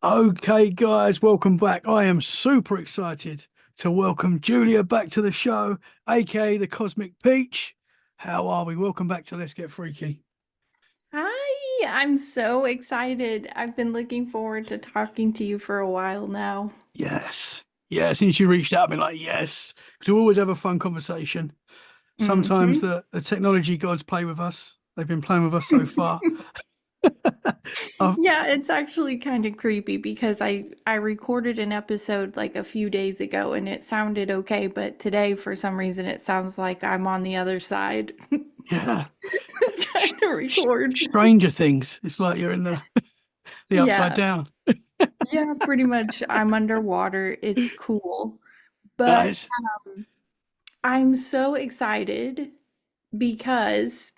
Okay, guys, welcome back. I am super excited to welcome Julia back to the show, aka the Cosmic Peach. How are we? Welcome back to Let's Get Freaky. Hi, I'm so excited. I've been looking forward to talking to you for a while now. Yes. Yeah, since you reached out, I've been like, yes. Because we always have a fun conversation. Sometimes hmm the technology gods play with us. They've been playing with us so far. I've, Yeah, it's actually kind of creepy because I recorded an episode like a few days ago and it sounded okay, but today for some reason it sounds like I'm on the other side yeah. trying to record. Stranger Things. It's like you're in the upside Yeah. down. Yeah, pretty much I'm underwater. It's cool. But Nice. I'm so excited because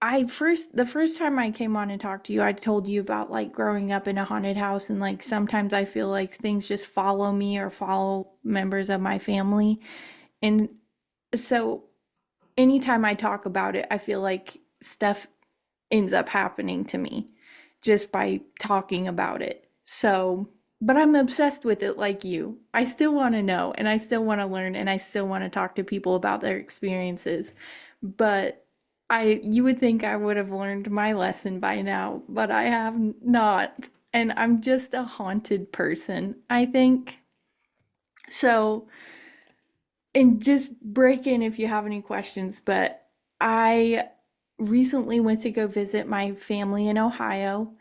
the first time I came on and talked to you, I told you about like growing up in a haunted house and like sometimes I feel like things just follow me or follow members of my family. And so anytime I talk about it, I feel like stuff ends up happening to me just by talking about it. So, but I'm obsessed with it like you. I still want to know and I still want to learn and I still want to talk to people about their experiences. But you would think I would have learned my lesson by now, but I have not. And I'm just a haunted person, I think. So, and just break in if you have any questions, but I recently went to go visit my family in Ohio.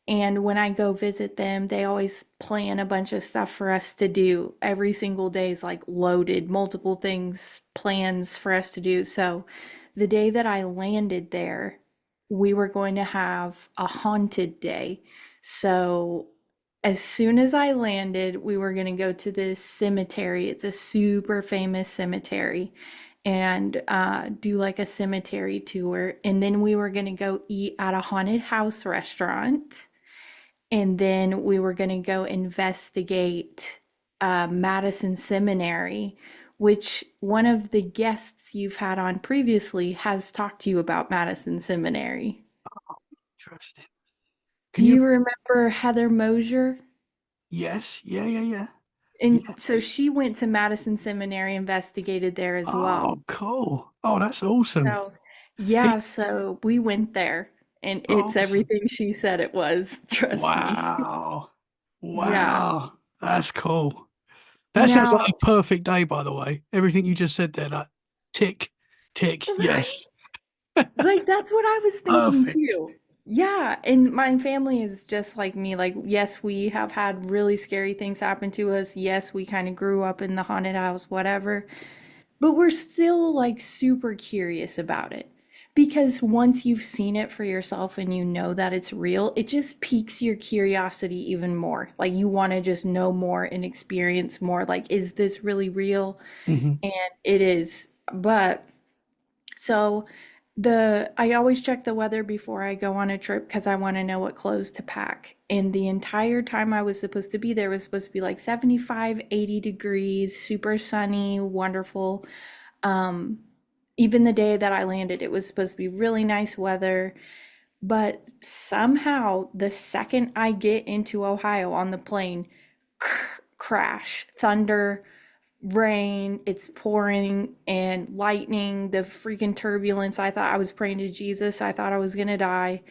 And when I go visit them, they always plan a bunch of stuff for us to do. Every single day is like loaded, multiple things, plans for us to do. So the day that I landed there, we were going to have a haunted day. So as soon as I landed, we were going to go to this cemetery. It's a super famous cemetery and do like a cemetery tour. And then we were going to go eat at a haunted house restaurant. And then we were going to go investigate Madison Seminary, which one of the guests you've had on previously has talked to you about Madison Seminary. Interesting. Do Can you? you remember Heather Mosier? Yes. Yeah, yeah, yeah. And so Yes. she went to Madison Seminary, investigated there as well. Oh, cool. Oh, that's awesome. So, yeah, so we went there and it's Awesome. everything she said it was. Trust me. Wow. Yeah. Wow. That's cool. That sounds like Now, a perfect day, by the way. Everything you just said there, like tick, tick, right? yes. Like that's what I was thinking Perfect. too. Yeah, and my family is just like me. Like, yes, we have had really scary things happen to us. Yes, we kind of grew up in the haunted house, whatever. But we're still like super curious about it. Because once you've seen it for yourself and you know that it's real, it just piques your curiosity even more. Like you want to just know more and experience more. Like, is this really real? Hmm. And it is. But so the I always check the weather before I go on a trip because I want to know what clothes to pack. And the entire time I was supposed to be there was supposed to be like 75, 80 degrees, super sunny, wonderful. Um, Even the day that I landed, it was supposed to be really nice weather. But somehow, the second I get into Ohio on the plane, crash, thunder, rain, it's pouring and lightning, the freaking turbulence. I thought I was praying to Jesus. I thought I was gonna die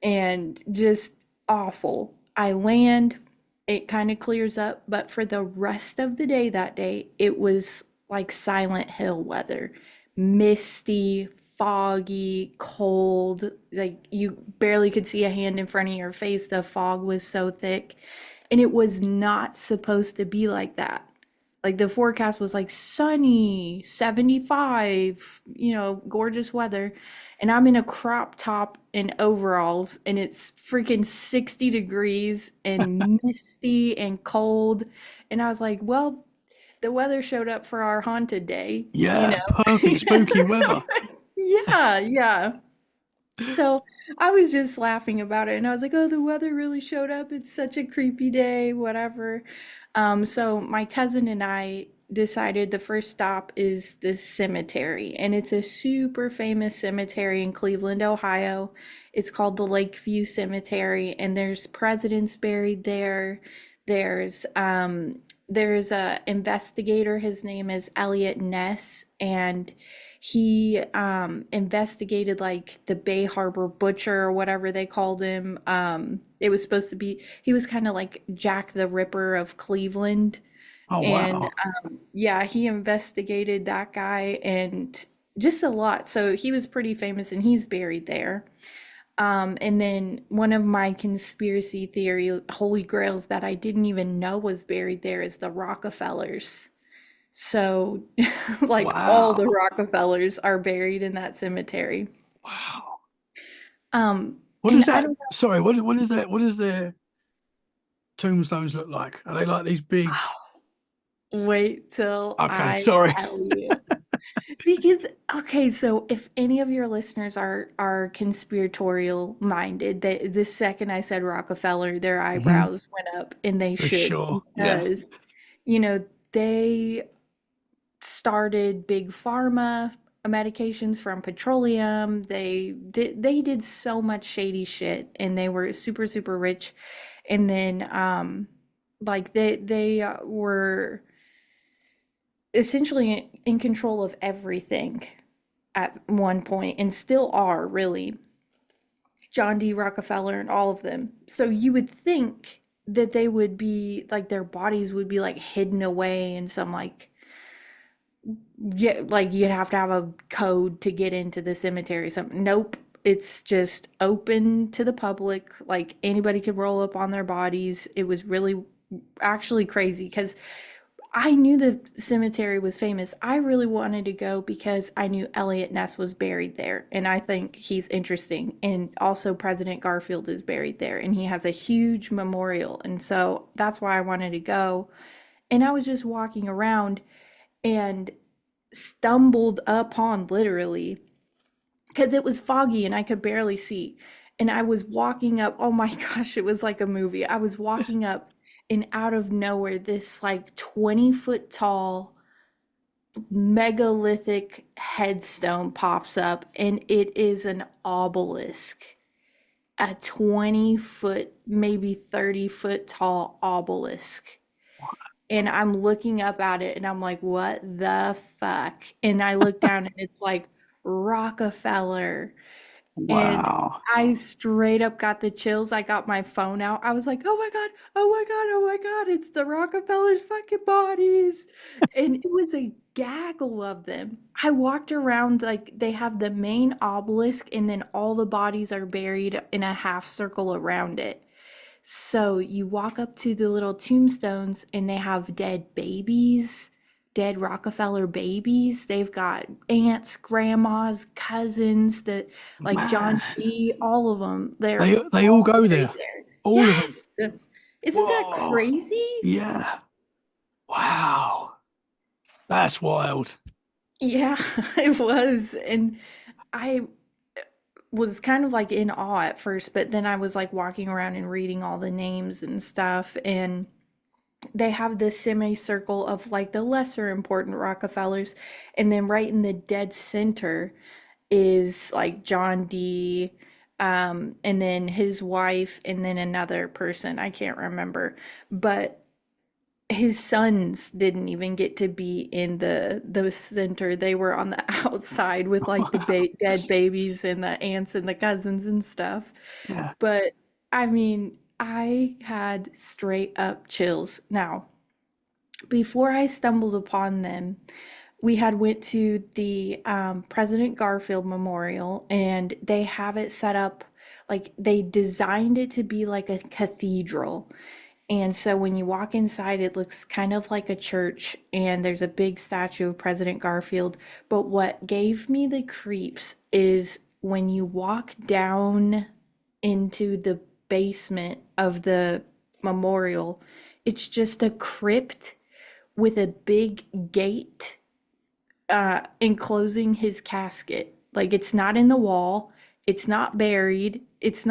and just awful. I land, it kind of clears up, but for the rest of the day that day, it was like Silent Hill weather. Misty, foggy, cold, like you barely could see a hand in front of your face. The fog was so thick, and it was not supposed to be like that. Like the forecast was like sunny, 75, gorgeous weather. And I'm in a crop top and overalls and it's freaking 60 degrees and misty and cold. And I was like, well, the weather showed up for our haunted day, you Yeah, know? perfect spooky weather. Yeah, yeah. So I was just laughing about it and I was like, oh, the weather really showed up. It's such a creepy day, whatever. So my cousin and I decided the first stop is this cemetery, and it's a super famous cemetery in Cleveland, Ohio. It's called the Lakeview Cemetery, and there's presidents buried there. There's a investigator. His name is Elliot Ness, and he investigated like the Bay Harbor Butcher or whatever they called him. It was supposed to be he was kind of like Jack the Ripper of Cleveland. Oh, And wow. yeah, he investigated that guy and just a lot. So he was pretty famous and he's buried there. And then one of my conspiracy theory holy grails that I didn't even know was buried there is the Rockefellers. So, like all the Wow. Rockefellers are buried in that cemetery. Wow. What And is I that? don't Sorry, what is that? What does their tombstones look like? Are they like these big? wait till Okay, I sorry. tell you. Because okay, so if any of your listeners are conspiratorial minded, they the second I said Rockefeller, their Hmm. eyebrows went up and they For should sure. Yeah. because you know, they started big pharma medications from petroleum. They did so much shady shit and they were super super rich. And then like they were essentially in control of everything at one point and still are really John D. Rockefeller and all of them. So you would think that they would be like their bodies would be like hidden away in some like yeah like you'd have to have a code to get into the cemetery or something. Nope. It's just open to the public. Like anybody could roll up on their bodies. It was really actually crazy because I knew the cemetery was famous. I really wanted to go because I knew Elliot Ness was buried there, and I think he's interesting. And also, President Garfield is buried there, and he has a huge memorial. And so that's why I wanted to go. And I was just walking around and stumbled upon literally because it was foggy and I could barely see. And I was walking up, oh my gosh, it was like a movie. I was walking up, and out of nowhere, this like 20-foot tall megalithic headstone pops up, and it is an obelisk. A 20-foot, maybe 30-foot tall obelisk. And I'm looking up at it and I'm like, what the fuck? And I look down and it's like Rockefeller. And Wow. I straight up got the chills. I got my phone out. I was like, oh my God, oh my God, oh my God, it's the Rockefellers' fucking bodies. And it was a gaggle of them. I walked around like they have the main obelisk, and then all the bodies are buried in a half circle around it. So you walk up to the little tombstones and they have dead babies, dead Rockefeller babies. They've got aunts, grandmas, cousins that like Man, John D, all of them. They're they all all go buried there. there. All of them. Yes. Isn't that Whoa. crazy? Yeah. Wow. That's wild. Yeah, it was. And I was kind of like in awe at first, but then I was like walking around and reading all the names and stuff, and they have this semicircle of like the lesser important Rockefellers, and then right in the dead center is like John D. And then his wife, and then another person I can't remember, but his sons didn't even get to be in the center. They were on the outside with like the dead babies and the aunts and the cousins and stuff. Yeah. But I mean, I had straight up chills. Now, before I stumbled upon them, we had went to the President Garfield Memorial, and they have it set up like they designed it to be like a cathedral. And so when you walk inside, it looks kind of like a church, and there's a big statue of President Garfield. But what gave me the creeps is when you walk down into the basement of the memorial, it's just a crypt with a big gate enclosing his casket. Like it's not in the wall, it's not buried, it's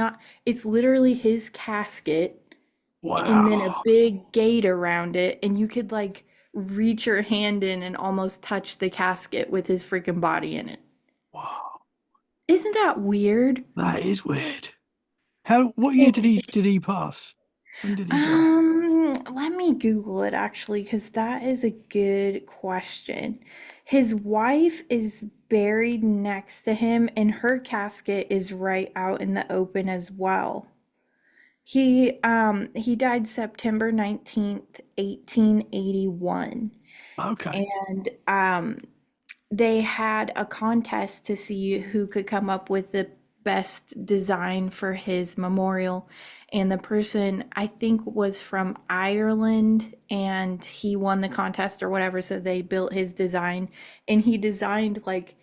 literally his casket and then a Wow. big gate around it, and you could like reach your hand in and almost touch the casket with his freaking body in it. Wow, Isn't that weird? that is weird. What year did he pass? When did he die? Let me Google it actually, because that is a good question. His wife is buried next to him, and her casket is right out in the open as well. He died September 19th, 1881. Okay. And they had a contest to see who could come up with the best design for his memorial. And the person, I think, was from Ireland, and he won the contest or whatever. So they built his design, and he designed like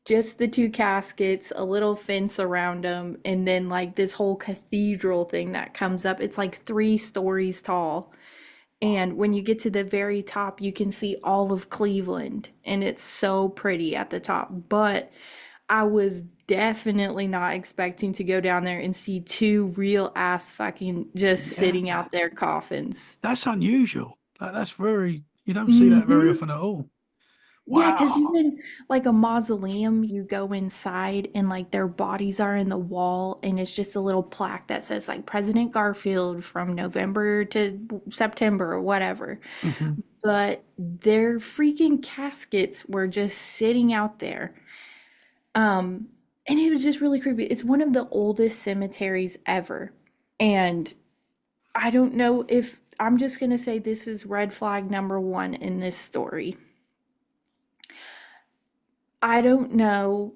just the two caskets, a little fence around them, and then like this whole cathedral thing that comes up. It's like 3 stories tall. And when you get to the very top, you can see all of Cleveland, and it's so pretty at the top. But I was definitely not expecting to go down there and see two real ass fucking just Yeah, sitting out there coffins. that's unusual. That's very, you don't see that very Hmm. often at all. Yeah, because Wow. even like a mausoleum, you go inside and like their bodies are in the wall, and it's just a little plaque that says like President Garfield from November to September or whatever. Hmm. But their freaking caskets were just sitting out there. Um, and it was just really creepy. It's one of the oldest cemeteries ever. And I don't know if I'm just going to say this is red flag number one in this story. I don't know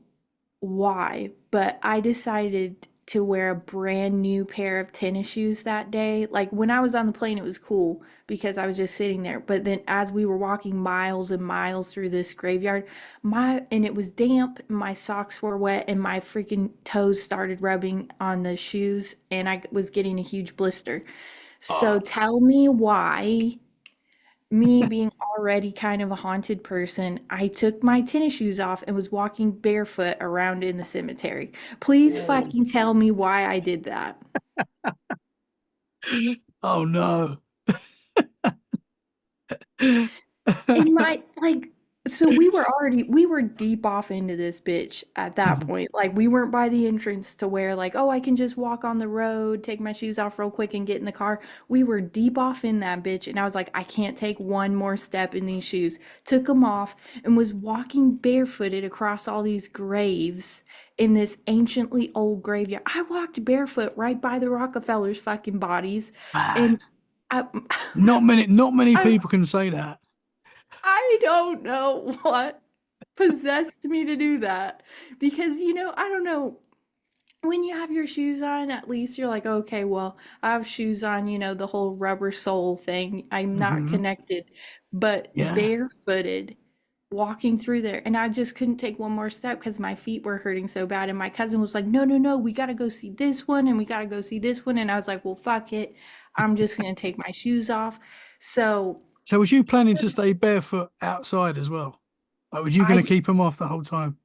why, but I decided to wear a brand new pair of tennis shoes that day. Like when I was on the plane, it was cool because I was just sitting there. But then as we were walking miles and miles through this graveyard, and it was damp, my socks were wet, and my freaking toes started rubbing on the shoes, and I was getting a huge blister. So Oh, tell me why, me being already kind of a haunted person, I took my tennis shoes off and was walking barefoot around in the cemetery. Please oh, fucking tell me why I did that. oh no. In my like so we were deep off into this bitch at that point. Like we weren't by the entrance to where like, oh, I can just walk on the road, take my shoes off real quick and get in the car. We were deep off in that bitch, and I was like, I can't take one more step in these shoes. Took them off and was walking barefooted across all these graves in this anciently old graveyard. I walked barefoot right by the Rockefellers' fucking bodies, Man, and I not many I people can say that. I don't know what possessed me to do that. Because, I don't know. When you have your shoes on, at least you're like, okay, well, I have shoes on, the whole rubber sole thing. I'm not Hmm. connected. But Yeah. barefooted, walking through there, and I just couldn't take one more step because my feet were hurting so bad. And my cousin was like, no, no, no, we got to go see this one, and we got to go see this one. And I was like, well, fuck it. I'm just going to take my shoes off. So So was you planning to stay barefoot outside as well? Like, was you going I to keep them off the whole time?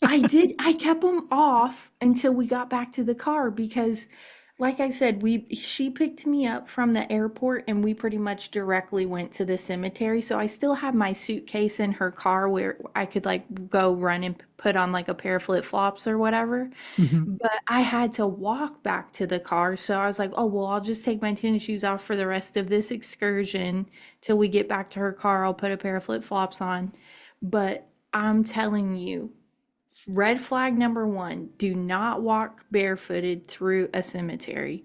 I did. I kept them off until we got back to the car because, like I said, she picked me up from the airport and we pretty much directly went to the cemetery. So I still have my suitcase in her car where I could like go run and put on like a pair of flip-flops or whatever. Hmm. But I had to walk back to the car. So I was like, oh, well, I'll just take my tennis shoes off for the rest of this excursion till we get back to her car. I'll put a pair of flip-flops on. But I'm telling you, red flag number one, do not walk barefooted through a cemetery.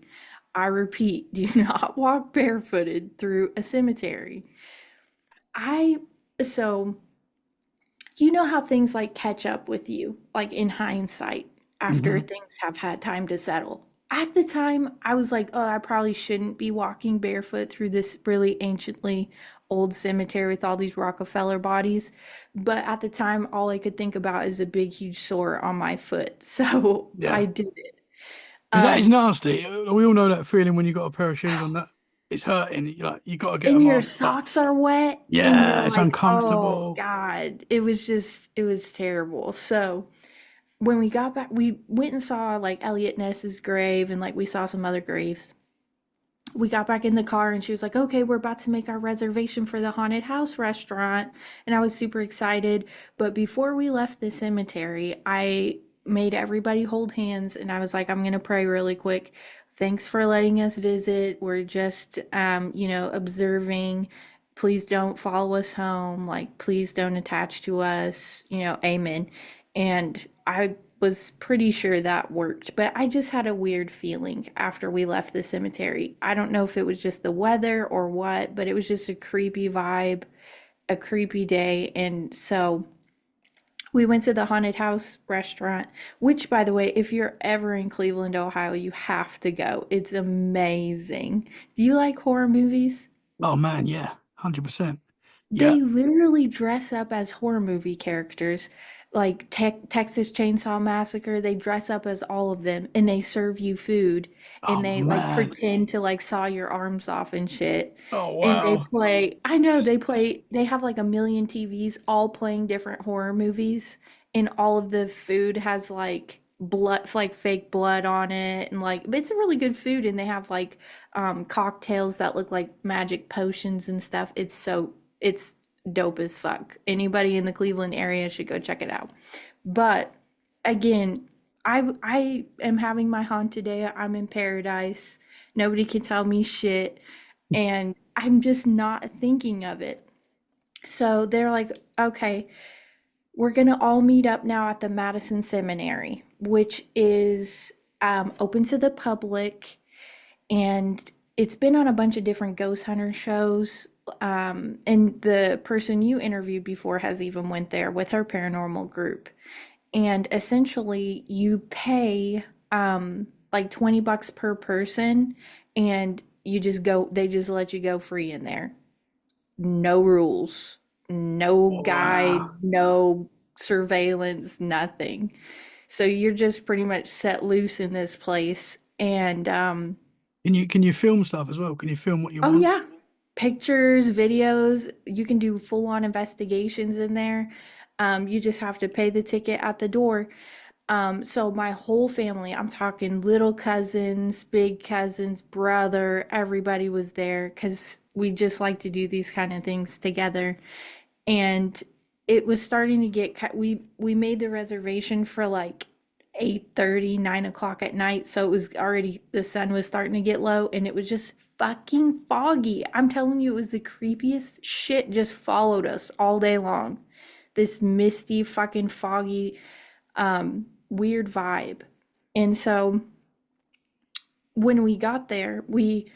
I repeat, do not walk barefooted through a cemetery. I, so, you know how things like catch up with you, like in hindsight, after Hmm. things have had time to settle. At the time, I was like, oh, I probably shouldn't be walking barefoot through this really anciently old cemetery with all these Rockefeller bodies. But at the time, all I could think about is a big, huge sore on my foot. So Yeah. I did it. Because that is Um, nasty. We all know that feeling when you got a pair of shoes on that it's hurting. You like you got to get and them your on. But socks are wet, and you're yeah, it's like, oh uncomfortable. God, it was terrible. So when we got back, we went and saw like Elliot Ness's grave and like we saw some other graves. We got back in the car and she was like, okay, we're about to make our reservation for the haunted house restaurant. And I was super excited. But before we left the cemetery, I made everybody hold hands and I was like, I'm going to pray really quick. Thanks for letting us visit. We're just, observing. Please don't follow us home. Like, please don't attach to us. Amen. And I was pretty sure that worked, but I just had a weird feeling after we left the cemetery. I don't know if it was just the weather or what, but it was just a creepy vibe, a creepy day. And so we went to the haunted house restaurant, which, by the way, if you're ever in Cleveland, Ohio, you have to go. It's amazing. Do you like horror movies? Oh man, yeah, 100%. Yeah. They literally dress up as horror movie characters, like Texas Chainsaw Massacre. They dress up as all of them and they serve you food Oh and they like man. pretend to like saw your arms off and shit. Oh And they wow. play, they have like a million TVs all playing different horror movies, and all of the food has like blood, like fake blood on it. And like, it's a really good food. And they have like cocktails that look like magic potions and stuff. It's dope as fuck. Anybody in the Cleveland area should go check it out. But again, I am having my haunted day. I'm in paradise. Nobody can tell me shit, and I'm just not thinking of it. So they're like, okay, we're gonna all meet up now at the Madison Seminary, which is open to the public, and it's been on a bunch of different ghost hunter shows. And the person you interviewed before has even went there with her paranormal group. And essentially, you pay like $20 per person, and you just go. They just let you go free in there. No rules, no guide, Wow. no surveillance, nothing. So you're just pretty much set loose in this place, and Can you film stuff as well? Can you film what you oh want? yeah, pictures, videos, you can do full-on investigations in there. You just have to pay the ticket at the door. So my whole family, I'm talking little cousins, big cousins, brother, everybody was there because we just like to do these kind of things together. And it was starting to get we made the reservation for like 8:30, 9 o'clock at night, so it was already, the sun was starting to get low and it was just fucking foggy. I'm telling you, it was the creepiest shit, just followed us all day long. This misty fucking foggy weird vibe. And so when we got there, we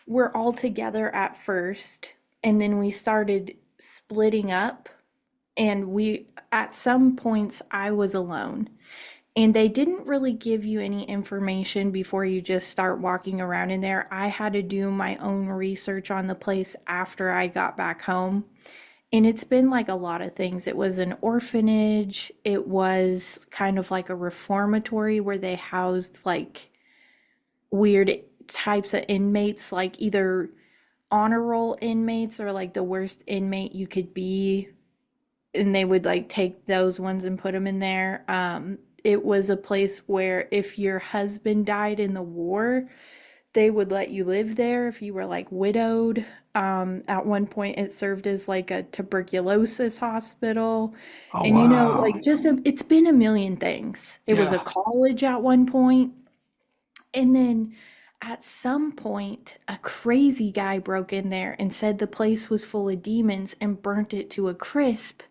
were all together at first, and then we started splitting up. And at some points, I was alone. And they didn't really give you any information before you just start walking around in there. I had to do my own research on the place after I got back home. And it's been like a lot of things. It was an orphanage, it was kind of like a reformatory where they housed like weird types of inmates, like either honor roll inmates or like the worst inmate you could be. And they would like take those ones and put them in there. It was a place where if your husband died in the war, they would let you live there if you were like widowed. At one point, it served as like a tuberculosis hospital. Oh And wow. like it's been a million things. It was a Yeah. college at one point. And then at some point, a crazy guy broke in there and said the place was full of demons and burnt it to a crisp.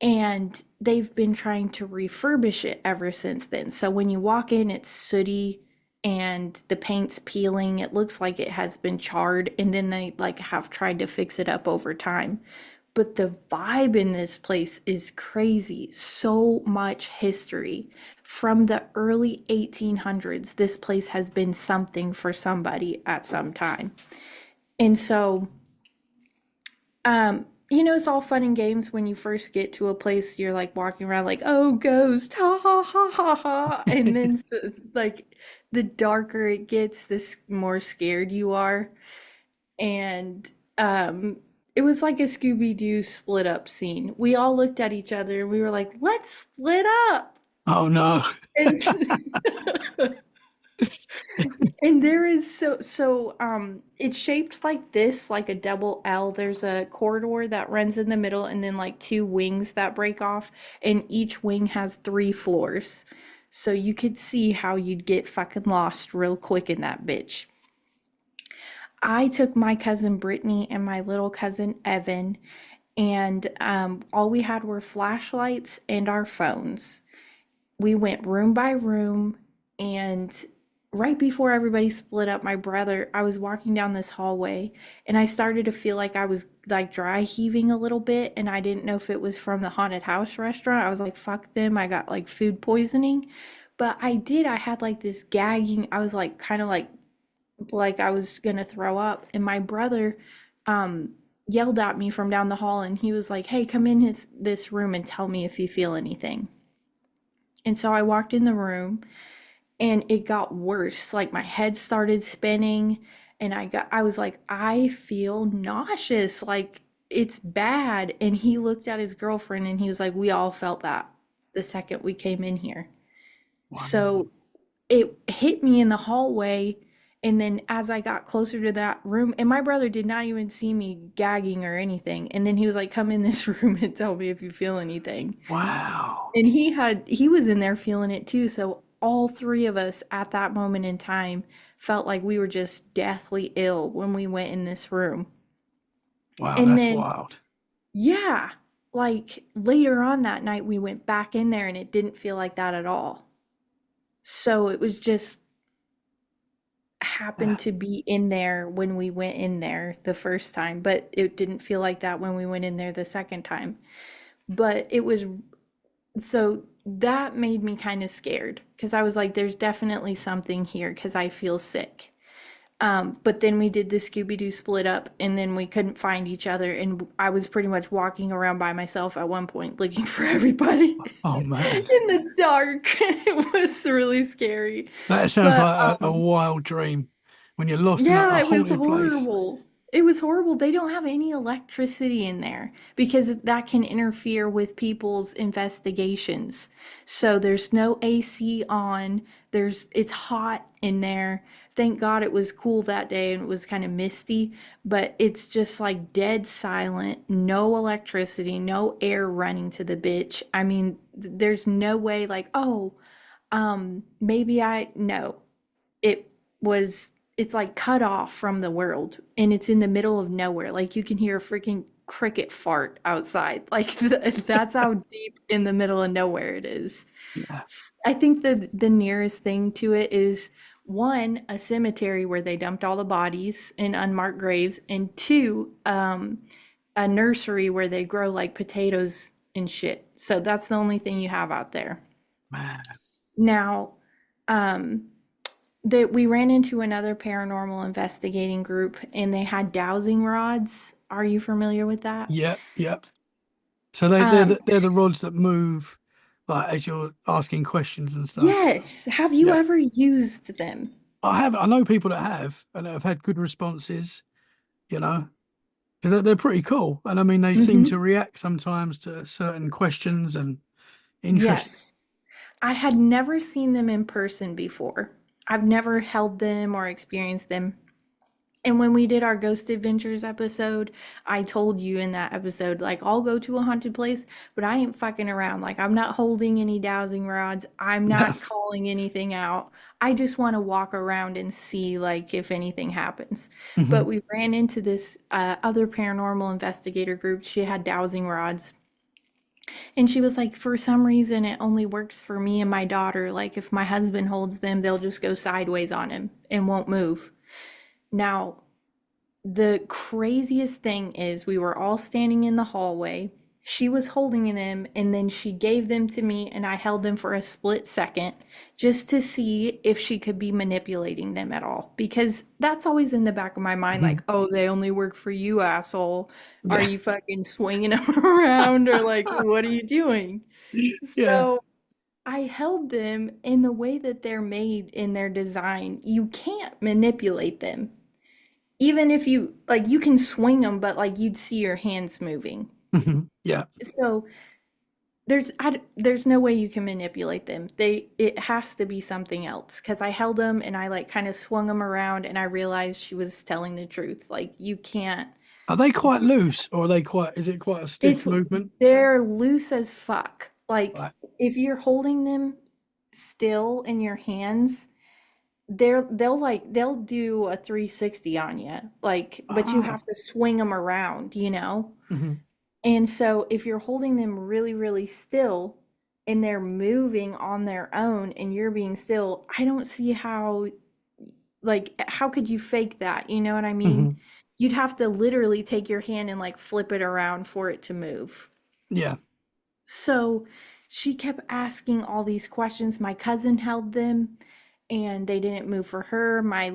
And they've been trying to refurbish it ever since then. So when you walk in, it's sooty and the paint's peeling. It looks like it has been charred, and then they like have tried to fix it up over time. But the vibe in this place is crazy. So much history. From the early 1800s, this place has been something for somebody at some time. And so it's all fun and games when you first get to a place. You're like walking around like, oh, ghost, ha ha ha ha ha. And then like the darker it gets, the more scared you are. And it was like a Scooby-Doo split up scene. We all looked at each other and we were like, let's split up. Oh no. And And there is it's shaped like this, like a double L. There's a corridor that runs in the middle and then like two wings that break off, and each wing has three floors. So you could see how you'd get fucking lost real quick in that bitch. I took my cousin Brittany and my little cousin Evan, and all we had were flashlights and our phones. We went room by room, and right before everybody split up, I was walking down this hallway, and I started to feel like I was like dry heaving a little bit, and I didn't know if it was from the haunted house restaurant. I was like, fuck them, I got like food poisoning. But I had like this gagging. I was like kind of like I was gonna throw up, and my brother yelled at me from down the hall, and he was like, hey, come in this room and tell me if you feel anything. And so I walked in the room, and it got worse. Like my head started spinning, and I was like, I feel nauseous, like it's bad. And he looked at his girlfriend, and he was like, we all felt that the second we came in here. Wow. So it hit me in the hallway, and then as I got closer to that room, and my brother did not even see me gagging or anything, and then he was like, come in this room and tell me if you feel anything. Wow. And he was in there feeling it too. So all three of us at that moment in time felt like we were just deathly ill when we went in this room. Wow, And that's then, wild. yeah, like later on that night, we went back in there, and it didn't feel like that at all. So it was just happened Yeah. to be in there when we went in there the first time, but it didn't feel like that when we went in there the second time. But it was so that made me kind of scared because I was like, there's definitely something here because I feel sick. But then we did the Scooby Doo split up, and then we couldn't find each other. And I was pretty much walking around by myself at one point looking for everybody Oh man. in the dark. It was really scary. That sounds But like a wild dream when you're lost in yeah, a it was haunted place. horrible. It was horrible. They don't have any electricity in there because that can interfere with people's investigations. So there's no AC on. It's hot in there. Thank God it was cool that day and it was kind of misty, but it's just like dead silent, no electricity, no air running to the bitch. I mean, there's no way like, oh, maybe I no. It it's like cut off from the world, and it's in the middle of nowhere. Like you can hear a freaking cricket fart outside. Like that's how deep in the middle of nowhere it is. Yeah. I think the nearest thing to it is one, a cemetery where they dumped all the bodies in unmarked graves, and two, a nursery where they grow like potatoes and shit. So that's the only thing you have out there. Man. Now, um, that we ran into another paranormal investigating group, and they had dowsing rods. Are you familiar with that? Yep. Yep. So Um, they're the rods that move like as you're asking questions and stuff. yes. Have you Yeah. ever used them? I have. I know people that have and have had good responses. You know, because they're pretty cool. And I mean, they seem to Hmm. react sometimes to certain questions and interest. Yes. I had never seen them in person before. I've never held them or experienced them. And when we did our Ghost Adventures episode, I told you in that episode, like, I'll go to a haunted place, but I ain't fucking around. Like, I'm not holding any dowsing rods. I'm Yeah. not calling anything out. I just want to walk around and see, like, if anything happens. Hmm. But we ran into this other paranormal investigator group. She had dowsing rods. And she was like, for some reason, it only works for me and my daughter. Like, if my husband holds them, they'll just go sideways on him and won't move. Now, the craziest thing is we were all standing in the hallway. She was holding them, and then she gave them to me, and I held them for a split second just to see if she could be manipulating them at all. Because that's always in the back of my mind, Hmm. like, oh, they only work for you, asshole. Are Yeah. you fucking swinging them around, or like, what are you doing? Yeah. So I held them in the way that they're made in their design. You can't manipulate them. Even if you like, you can swing them, but like you'd see your hands moving. Hmm. Yeah. So there's no way you can manipulate them. It has to be something else. Because I held them and I like kind of swung them around and I realized she was telling the truth. Like you can't. Are they quite loose, or are they quite? Is it quite a stiff It's movement? they're loose as fuck. Like Right. if you're holding them still in your hands, they'll do a 360 on you. Like, but you Ah. have to swing them around, you know? Hmm. And so if you're holding them really, really still and they're moving on their own and you're being still, I don't see how, like, how could you fake that? You know what I mean? Hmm. You'd have to literally take your hand and like flip it around for it to move. Yeah. So she kept asking all these questions. My cousin held them and they didn't move for her. My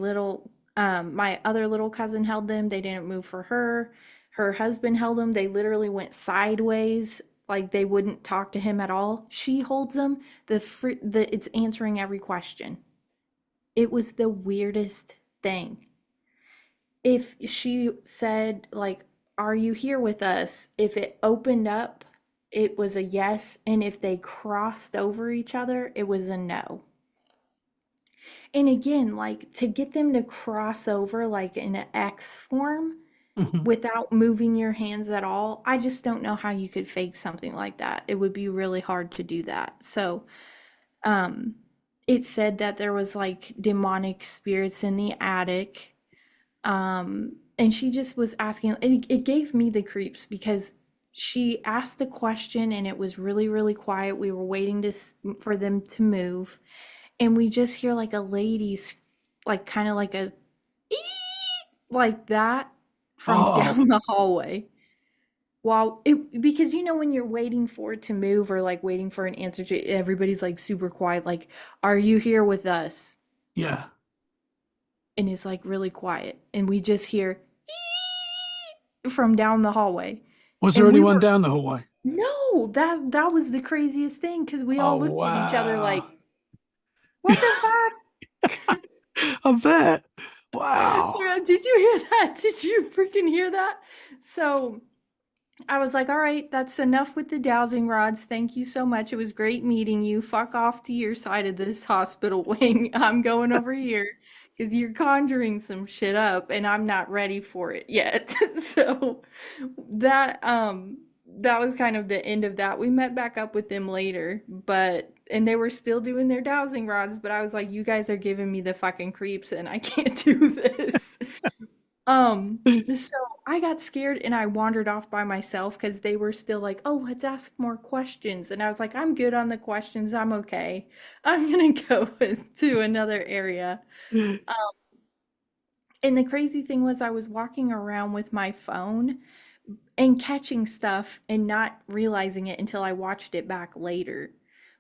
other little cousin held them. They didn't move for her. Her husband held them. They literally went sideways, like they wouldn't talk to him at all. She holds them. It's answering every question. It was the weirdest thing. If she said like, "Are you here with us?" If it opened up, it was a yes, and if they crossed over each other, it was a no. And again, like to get them to cross over like in an X form Hmm. without moving your hands at all, I just don't know how you could fake something like that. It would be really hard to do that. So, um, it said that there was like demonic spirits in the attic. And she just was asking, it gave me the creeps because she asked a question and it was really, really quiet. We were waiting for them to move and we just hear like a lady's like kind of like a like that from Oh, down the hallway. While it because you know when you're waiting for it to move or like waiting for an answer to everybody's like super quiet, like, are you here with us? yeah. And it's like really quiet. And we just hear from down the hallway. Was there And we anyone were down the hallway? no, that was the craziest thing because we all Oh looked at each other wow. like, what the fuck? I bet. Wow. Yeah, did you hear that? Did you freaking hear that? So I was like, all right, that's enough with the dowsing rods. Thank you so much. It was great meeting you. Fuck off to your side of this hospital wing. I'm going over here because you're conjuring some shit up and I'm not ready for it yet. So that that was kind of the end of that. We met back up with them later, but and they were still doing their dowsing rods, but I was like, you guys are giving me the fucking creeps and I can't do this. So I got scared and I wandered off by myself because they were still like, oh, let's ask more questions. And I was like, I'm good on the questions. I'm okay. I'm gonna go to another area. And the crazy thing was I was walking around with my phone and catching stuff and not realizing it until I watched it back later,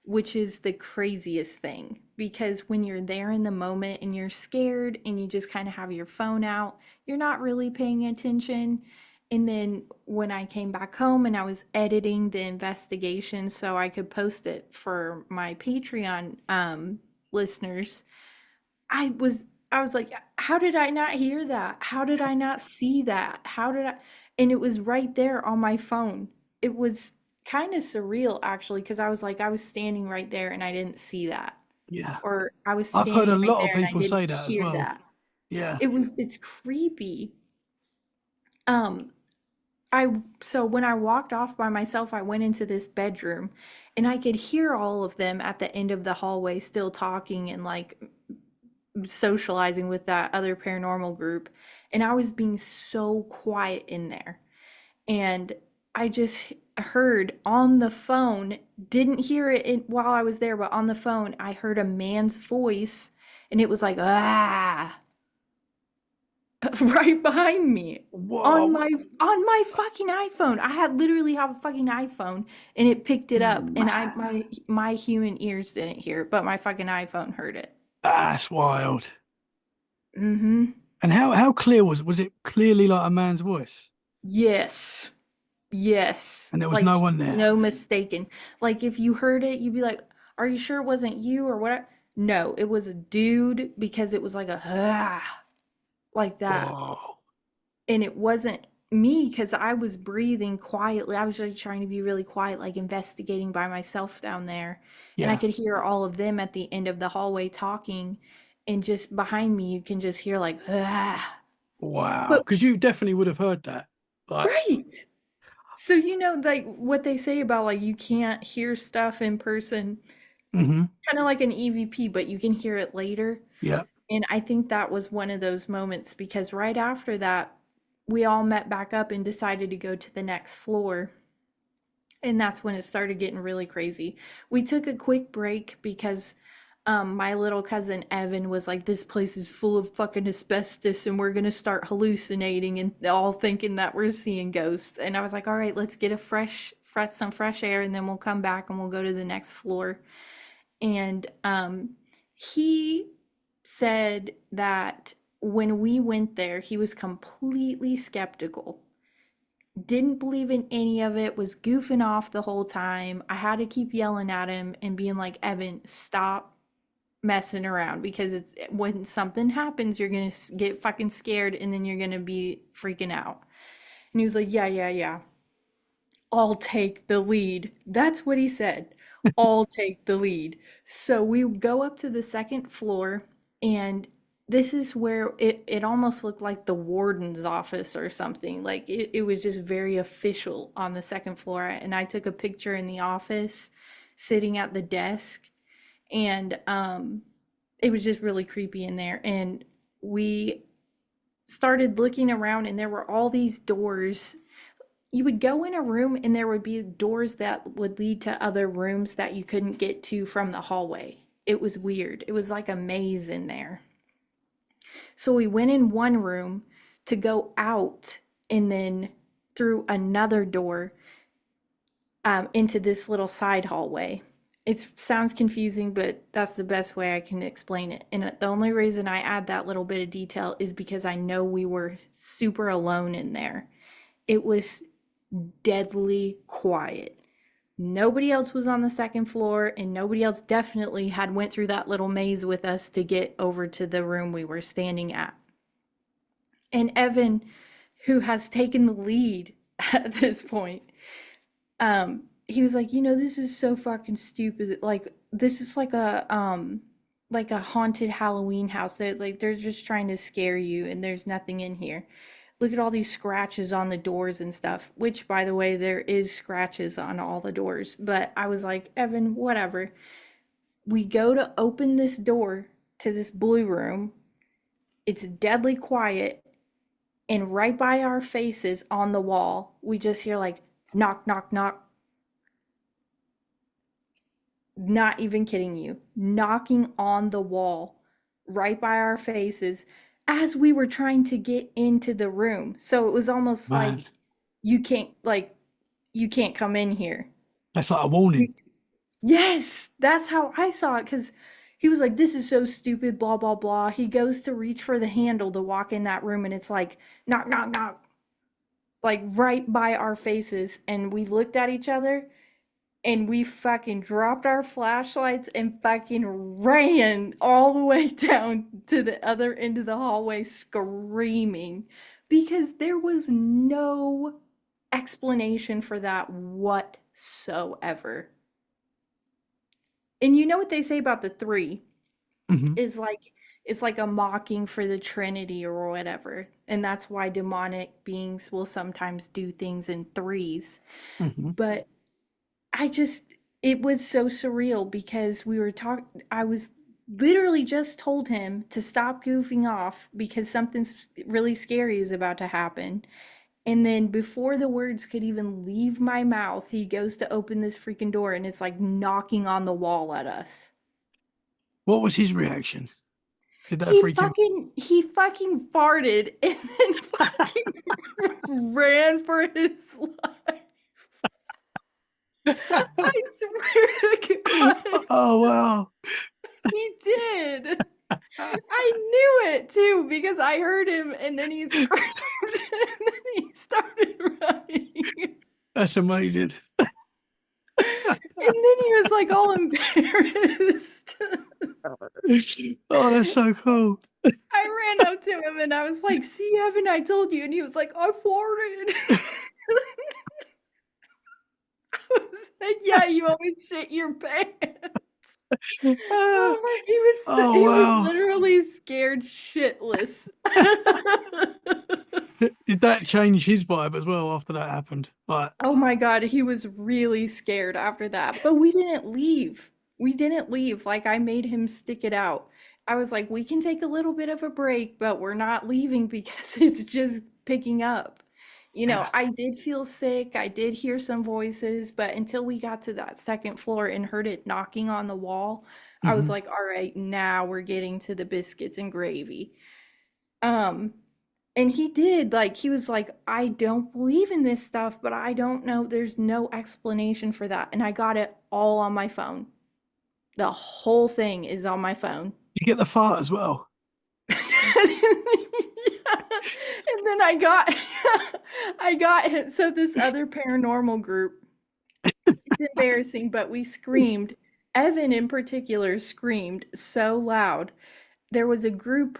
which is the craziest thing. Because when you're there in the moment and you're scared and you just kind of have your phone out, you're not really paying attention. And then when I came back home and I was editing the investigation so I could post it for my Patreon listeners, I was like, how did I not hear that? How did I not see that? How did I and it was right there on my phone. It was kind of surreal actually because I was like I was standing right there and I didn't see that. Yeah. Or I was I've heard standing a right lot of there and I people didn't say that as hear well. that. Yeah. It's creepy. Um so when I walked off by myself, I went into this bedroom and I could hear all of them at the end of the hallway still talking and like socializing with that other paranormal group. And I was being so quiet in there. And I just heard on the phone, didn't hear it while I was there, but on the phone, I heard a man's voice and it was like, ah, right behind me on Whoa. my fucking iPhone. I had literally have a fucking iPhone and it picked it up and I Man, my human ears didn't hear it, but my fucking iPhone heard it. that's wild. Mm-hmm. And how clear was it? Was it clearly like a man's voice? Yes. Yes. And there was Like no one there. no mistaken. Like if you heard it, you'd be like, "Are you sure it wasn't you or what?" No, it was a dude because it was like a like that. Whoa. And it wasn't me, because I was breathing quietly. I was just trying to be really quiet, like investigating by myself down there. And I Yeah. could hear all of them at the end of the hallway talking. And just behind me, you can just hear like, ah. Wow. But Because you definitely would have heard that. Like, right. So, like what they say about like you can't hear stuff in person, hmm kind of like an EVP, but you can hear it later. yeah. And I think that was one of those moments because right after that, we all met back up and decided to go to the next floor. And that's when it started getting really crazy. We took a quick break because my little cousin Evan was like, "This place is full of fucking asbestos, and we're gonna start hallucinating and all thinking that we're seeing ghosts." And I was like, "All right, let's get a some fresh air, and then we'll come back and we'll go to the next floor." And he said that when we went there, he was completely skeptical, didn't believe in any of it, was goofing off the whole time. I had to keep yelling at him and being like, "Evan, stop messing around because it's when something happens, you're gonna get fucking scared and then you're gonna be freaking out." And he was like, "Yeah, yeah, yeah. I'll take the lead." That's what he said. "I'll take the lead." So we go up to the second floor, and this is where it almost looked like the warden's office or something. Like it was just very official on the second floor. And I took a picture in the office sitting at the desk, and it was just really creepy in there. And we started looking around, and there were all these doors. You would go in a room and there would be doors that would lead to other rooms that you couldn't get to from the hallway. It was weird. It was like a maze in there. So we went in one room to go out and then through another door into this little side hallway. It sounds confusing, but that's the best way I can explain it. And the only reason I add that little bit of detail is because I know we were super alone in there. It was deadly quiet. Nobody else was on the second floor, and nobody else definitely had went through that little maze with us to get over to the room we were standing at. And Evan, who has taken the lead at this point, he was like, "This is so fucking stupid. Like this is like a haunted Halloween house. They're just trying to scare you, and there's nothing in here. Look at all these scratches on the doors and stuff," which by the way, there is scratches on all the doors. But I was like, "Evan, whatever." We go to open this door to this blue room. It's deadly quiet, and right by our faces on the wall, we just hear like knock, knock, knock. Not even kidding you. Knocking on the wall right by our faces as we were trying to get into the room. So it was almost Man. like you can't like you can't come in here. That's like a warning. Yes, that's how I saw it because he was like, "This is so stupid, blah, blah, blah." He goes to reach for the handle to walk in that room, and it's like, knock, knock, knock, like right by our faces. And we looked at each other and we fucking dropped our flashlights and fucking ran all the way down to the other end of the hallway screaming because there was no explanation for that whatsoever. And you know what they say about the three hmm is like it's like a mocking for the Trinity or whatever. And that's why demonic beings will sometimes do things in threes. hmm But I just it was so surreal because we were talking I was literally just told him to stop goofing off because something really scary is about to happen. And then before the words could even leave my mouth, he goes to open this freaking door and it's like knocking on the wall at us. What was his reaction? Did that freak him? He fucking farted and then fucking ran for his life. I swear to God, Oh, wow. he did. I knew it too because I heard him and then he screamed and then he started running. That's amazing. then he was like all embarrassed. Oh, that's so cool. I ran up to him and I was like, "See, Evan, I told you." And he was like, "I farted." I was like, "Yeah, That's- you always shit your pants." Ah, Oh my, he was oh he was wow. literally scared shitless. Did that change his vibe as well after that happened? Like, Oh my god, he was really scared after that, but we didn't leave. We didn't leave, like, I made him stick it out. I was like, "We can take a little bit of a break, but we're not leaving because it's just picking up." You know, yeah. I did feel sick, I did hear some voices, but until we got to that 2nd floor and heard it knocking on the wall, I was Mhm. like, "Alright, now we're getting to the biscuits and gravy." Um, and he did, like, he was like, "I don't believe in this stuff, but I don't know, there's no explanation for that." And I got it all on my phone. The whole thing is on my phone. You get the fart as well. Yeah. And then I got so this other paranormal group, it's embarrassing, but we screamed. Evan in particular screamed so loud. There was a group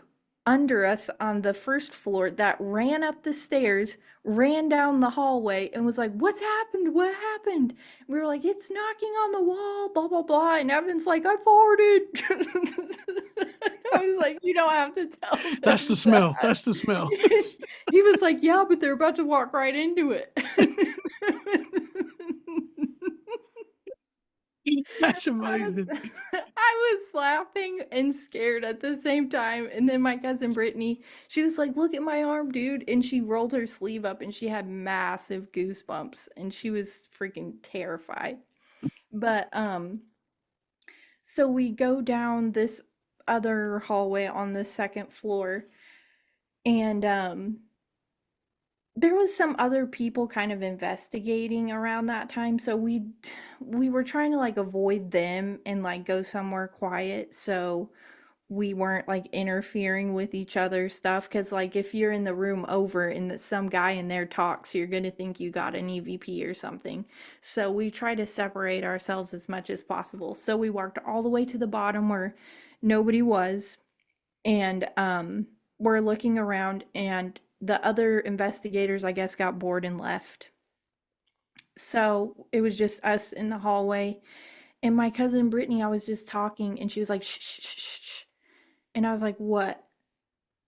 under us on the 1st floor that ran up the stairs, ran down the hallway, and was like, "What's happened? What happened?" We were like, "It's knocking on the wall, blah, blah, blah." And Evan's like, "I farted." I was like, "You don't have to tell That's the them smell. that." That's the smell. He was like, "Yeah, but they're about to walk right into it." That's I was amazing. I was laughing and scared at the same time, and then my cousin Brittany, she was like, "Look at my arm, dude," and she rolled her sleeve up, and she had massive goosebumps, and she was freaking terrified. But, so we go down this other hallway on the 2nd floor, and, there was some other people kind of investigating around that time, so we were trying to, like, avoid them and, like, go somewhere quiet, so we weren't, like, interfering with each other's stuff. Because like, if you're in the room over and that some guy in there talks, you're gonna think you got an EVP or something. So we try to separate ourselves as much as possible. So we walked all the way to the bottom where nobody was, and, we're looking around, and the other investigators, I guess, got bored and left. So it was just us in the hallway, and my cousin Brittany, I was just talking, and she was like, "Shh, shh, shh, shh, shh." And I was like, "What?"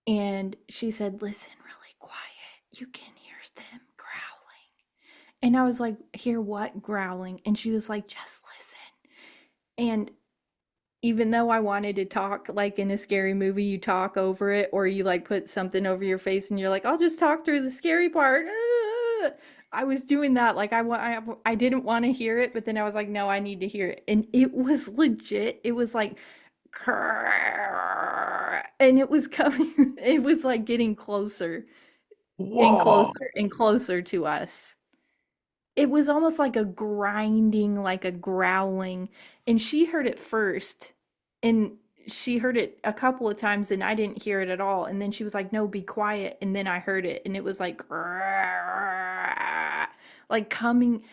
And she said, "Listen really quiet. You can hear them growling." And I was like, "Hear what growling?" And she was like, "Just listen." And even though I wanted to talk like in a scary movie, you talk over it, or you like put something over your face and you're like, "I'll just talk through the scary part." I was doing that. Like I didn't want to hear it, but then I was like, "No, I need to hear it." And it was legit. It was like, and it was coming, it was like getting closer and Whoa. closer and closer to us. It was almost like a grinding, like a growling, and she heard it first, and she heard it a couple of times, and I didn't hear it at all, and then she was like, "No, be quiet," and then I heard it, and it was like coming.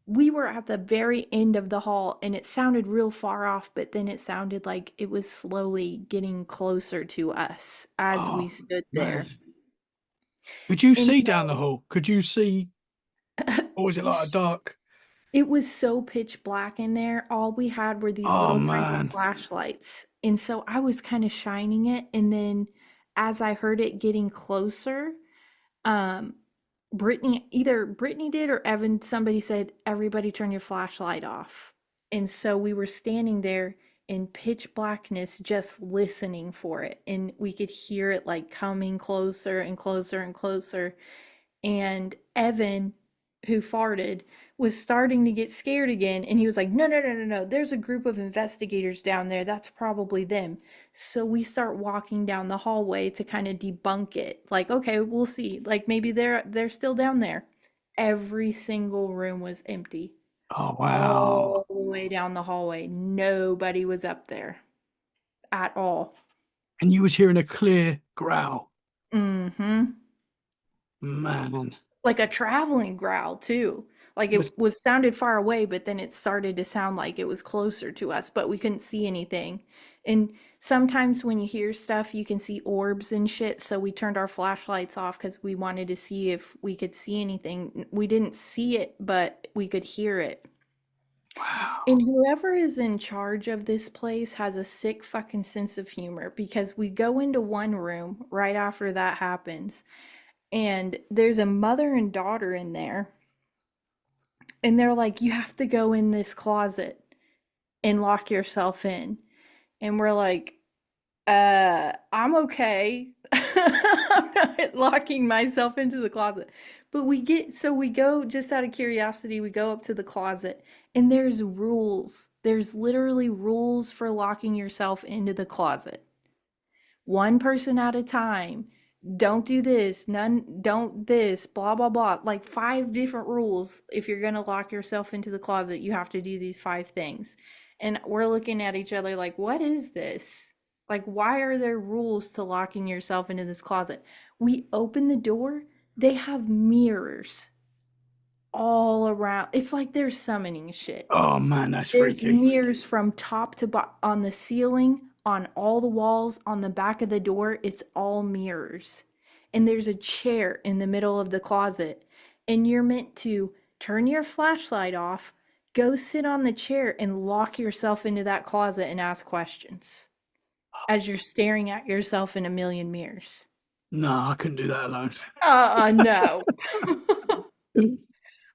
We were at the very end of the hall, and it sounded real far off, but then it sounded like it was slowly getting closer to us as we Oh stood there. man. Could you And see so down the hall? Could you see, or was it like a dark? it was so pitch black in there. All we had were these Oh little tiny man. flashlights. And so I was kind of shining it. And then as I heard it getting closer, um, either Brittany did or Evan, somebody said, "Everybody turn your flashlight off." And so we were standing there in pitch blackness, just listening for it. And we could hear it like coming closer and closer and closer. And Evan, who farted, was starting to get scared again. And he was like, "No, no, no, no, no. There's a group of investigators down there. That's probably them." So we start walking down the hallway to kind of debunk it. Like, okay, we'll see. Like maybe they're still down there. Every single room was empty. Oh wow. All the way down the hallway. Nobody was up there at all. And you was hearing a clear growl. Mm-hmm. Man. Like a traveling growl too. Like Let's- it was sounded far away, but then it started to sound like it was closer to us, but we couldn't see anything. And sometimes when you hear stuff, you can see orbs and shit. So we turned our flashlights off because we wanted to see if we could see anything. We didn't see it, but we could hear it. And Wow. whoever is in charge of this place has a sick fucking sense of humor because we go into one room right after that happens, and there's a mother and daughter in there, and they're like, you have to go in this closet and lock yourself in. And we're like, I'm okay. I'm not locking myself into the closet. But we go just out of curiosity, we go up to the closet and there's rules. There's literally rules for locking yourself into the closet. One person at a time. Don't do this, none, don't this, blah, blah, blah. Like five different rules. If you're going to lock yourself into the closet, you have to do these five things. And we're looking at each other like, what is this? Like, why are there rules to locking yourself into this closet? We open the door, they have mirrors all around. It's like they're summoning shit. Oh man, that's There's freaky. mirrors from top to bottom on the ceiling, on all the walls, on the back of the door. It's all mirrors. And there's a chair in the middle of the closet. And you're meant to turn your flashlight off, go sit on the chair, and lock yourself into that closet and ask questions as you're staring at yourself in a million mirrors. No, I couldn't do that alone. No.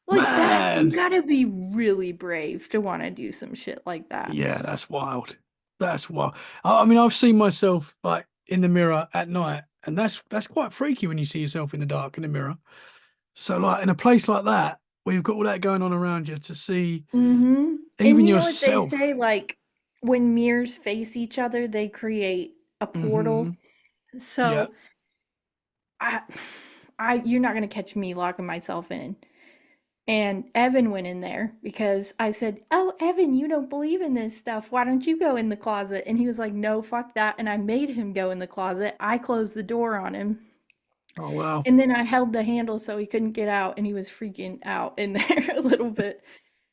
Like that, you Man. gotta be really brave to want to do some shit like that. Yeah, that's wild. That's wild. I mean, I've seen myself like in the mirror at night, and that's quite freaky when you see yourself in the dark in the mirror. So, like in a place like that, where you've got all that going on around you, to see Mhm. And even you know what they say, yourself. like, when mirrors face each other, they create a portal. Hmm. Yeah. So, I you're not gonna catch me locking myself in. And Evan went in there because I said, "Oh, Evan, you don't believe in this stuff. Why don't you go in the closet?" And he was like, "No, fuck that." And I made him go in the closet. I closed the door on him. Oh wow. And then I held the handle so he couldn't get out, and he was freaking out in there a little bit.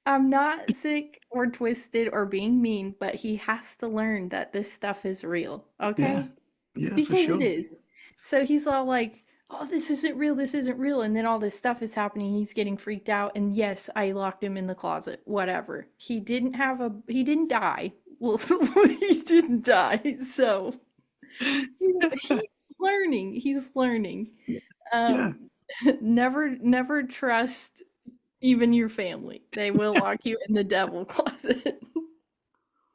I'm not sick or twisted or being mean, but he has to learn that this stuff is real, Yeah. okay? Yeah, for Because it sure. is. So he's all like, "Oh, this isn't real, this isn't real." And then all this stuff is happening. He's getting freaked out. And yes, I locked him in the closet, whatever. He didn't die. Well, he didn't die. So he's learning. He's learning. Yeah. Um, never trust even your family. They will lock you in the devil closet.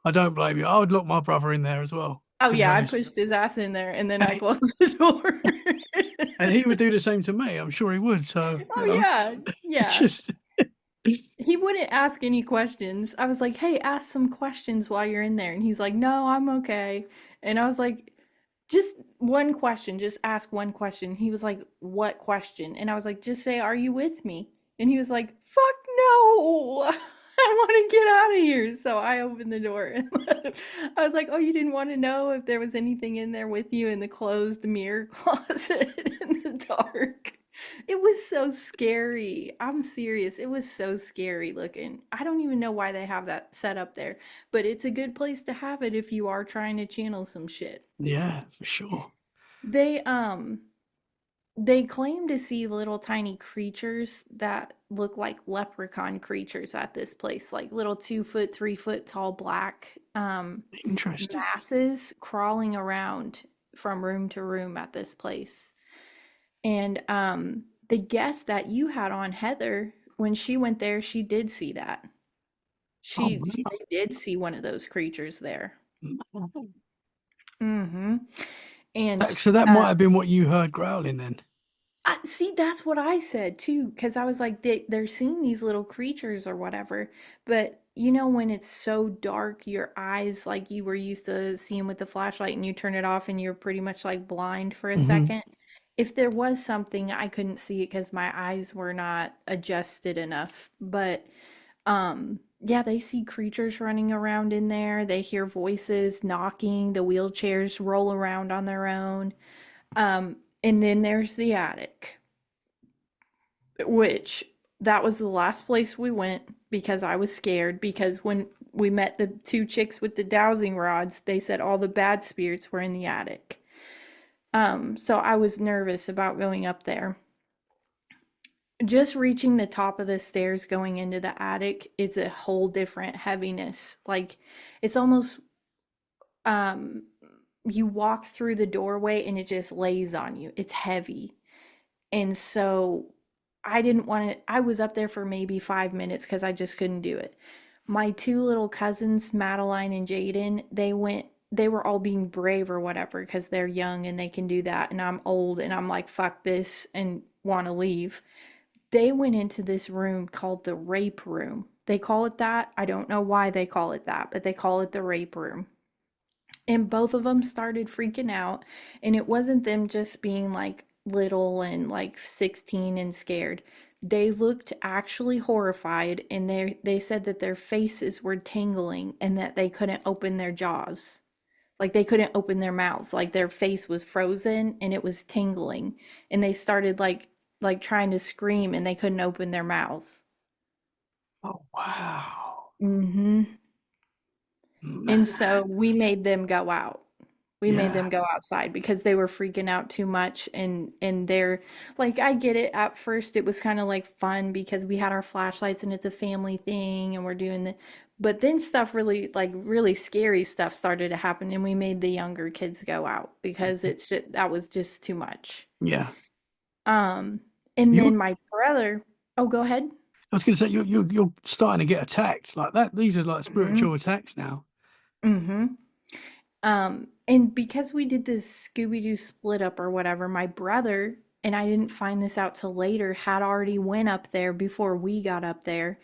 I don't blame you. I would lock my brother in there as well, Oh to be yeah, I honest. pushed his ass in there and then I closed the door. And he would do the same to me. I'm sure he would. So, Oh yeah, it's yeah. just, He wouldn't ask any questions. I was like, "Hey, ask some questions while you're in there." And he's like, "No, I'm okay." And I was like, "Just one question, just ask one question." He was like, "What question?" And I was like, "Just say, 'Are you with me?'" And he was like, "Fuck no. I want to get out of here." So I opened the door and I was like, "Oh, you didn't want to know if there was anything in there with you in the closed mirror closet in the dark?" It was so scary. I'm serious. It was so scary looking. I don't even know why they have that set up there, but it's a good place to have it if you are trying to channel some shit. yeah, for sure. They they claim to see little tiny creatures that look like leprechaun creatures at this place, like little 2 foot, 3 foot tall black Interesting. masses crawling around from room to room at this place. And the guest that you had on, Heather, when she went there, she did see that. Oh, They did see one of those creatures there. wow. Mm-hmm. And So that might have been what you heard growling then. see, that's what I said too, because I was like, they're seeing these little creatures or whatever. But you know, when it's so dark, your eyes, like you were used to seeing with the flashlight, and you turn it off and you're pretty much like blind for a Hmm. second. If there was something, I couldn't see it because my eyes were not adjusted enough. But yeah, they see creatures running around in there. They hear voices knocking, the wheelchairs roll around on their own. And then there's the attic, which that was the last place we went because I was scared because when we met the two chicks with the dowsing rods, they said all the bad spirits were in the attic. So I was nervous about going up there. Just reaching the top of the stairs going into the attic is a whole different heaviness. Like it's almost um you walk through the doorway and it just lays on you. It's heavy. And so I didn't want to, I was up there for maybe 5 minutes because I just couldn't do it. My two little cousins, Madeline and Jaden, they were all being brave or whatever because they're young and they can do that. And I'm old and I'm like, fuck this and want to leave. They went into this room called the rape room. They call it that. I don't know why they call it that, but they call it the rape room. And both of them started freaking out. And it wasn't them just being like little and like 16 and scared. They looked actually horrified and they said that their faces were tingling and that they couldn't open their jaws. Like they couldn't open their mouths. Like their face was frozen and it was tingling. And they started like trying to scream and they couldn't open their mouths. Oh, wow. Mhm. And Man. so we made them go out. We made Yeah. them go outside because they were freaking out too much and they're like I get it at first it was kind of like fun because we had our flashlights and it's a family thing and we're doing the but then stuff really like really scary stuff started to happen and we made the younger kids go out because it's just, that was just too much. Yeah. Um and You, then my brother, oh go ahead. I was going to say, you're starting to get attacked like that. These are like spiritual Mhm. attacks now. Mhm. And because we did this Scooby-Doo split up or whatever, my brother, and I didn't find this out till later, had already went up there before we got up there,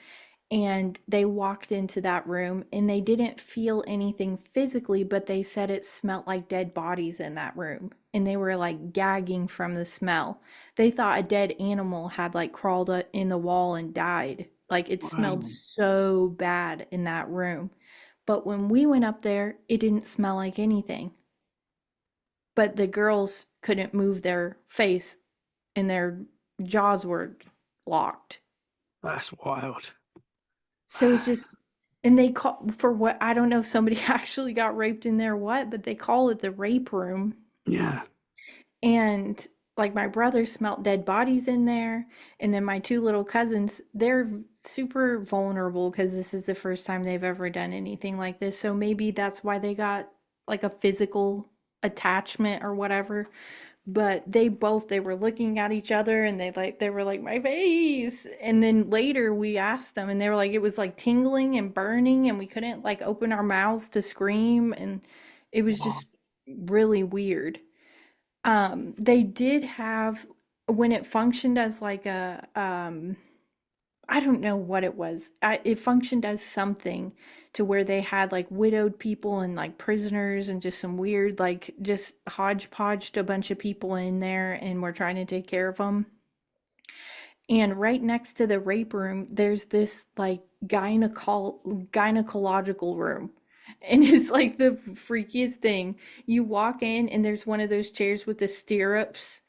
and they walked into that room and they didn't feel anything physically, but they said it smelled like dead bodies in that room. And they were like gagging from the smell. They thought a dead animal had like crawled in the wall and died. Like it smelled Wow. so bad in that room. But when we went up there, it didn't smell like anything. But the girls couldn't move their face and their jaws were locked. That's wild. So it's just, and they call for what I don't know if somebody actually got raped in there or what, but they call it the rape room. Yeah. And like my brother smelt dead bodies in there. And then my two little cousins, they're super vulnerable because this is the first time they've ever done anything like this. So maybe that's why they got like a physical attachment or whatever. But they were looking at each other and they were like my face. And then later we asked them and they were like it was like tingling and burning and we couldn't like open our mouths to scream and it was Wow. just really weird. They did have when it functioned as like a I don't know what it was. It functioned as something to where they had like widowed people and like prisoners and just some weird like just hodgepodged a bunch of people in there and we're trying to take care of them. And right next to the rape room, there's this like gynecological room. And it's like the freakiest thing. You walk in and there's one of those chairs with the stirrups,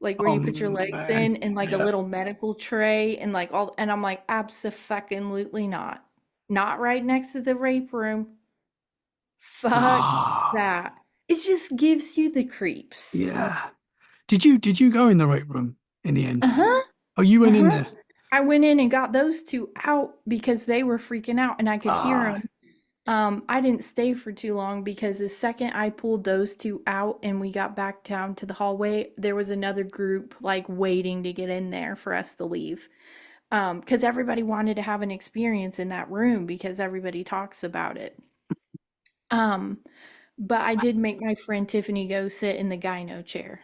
like where Oh, you put your legs man. in and like a Yeah. little medical tray and like all and I'm like, abso-fucking-lutely not. Not right next to the rape room. Fuck Ah, that. It just gives you the creeps. yeah. Did you go in the right room in the end? Uh-huh. Oh, you went in Uh-huh. there. I went in and got those two out because they were freaking out and I could hear Ah, them. I didn't stay for too long because the second I pulled those two out and we got back down to the hallway, there was another group like waiting to get in there for us to leave. Because everybody wanted to have an experience in that room because everybody talks about it. Um, but I did make my friend Tiffany go sit in the gyno chair,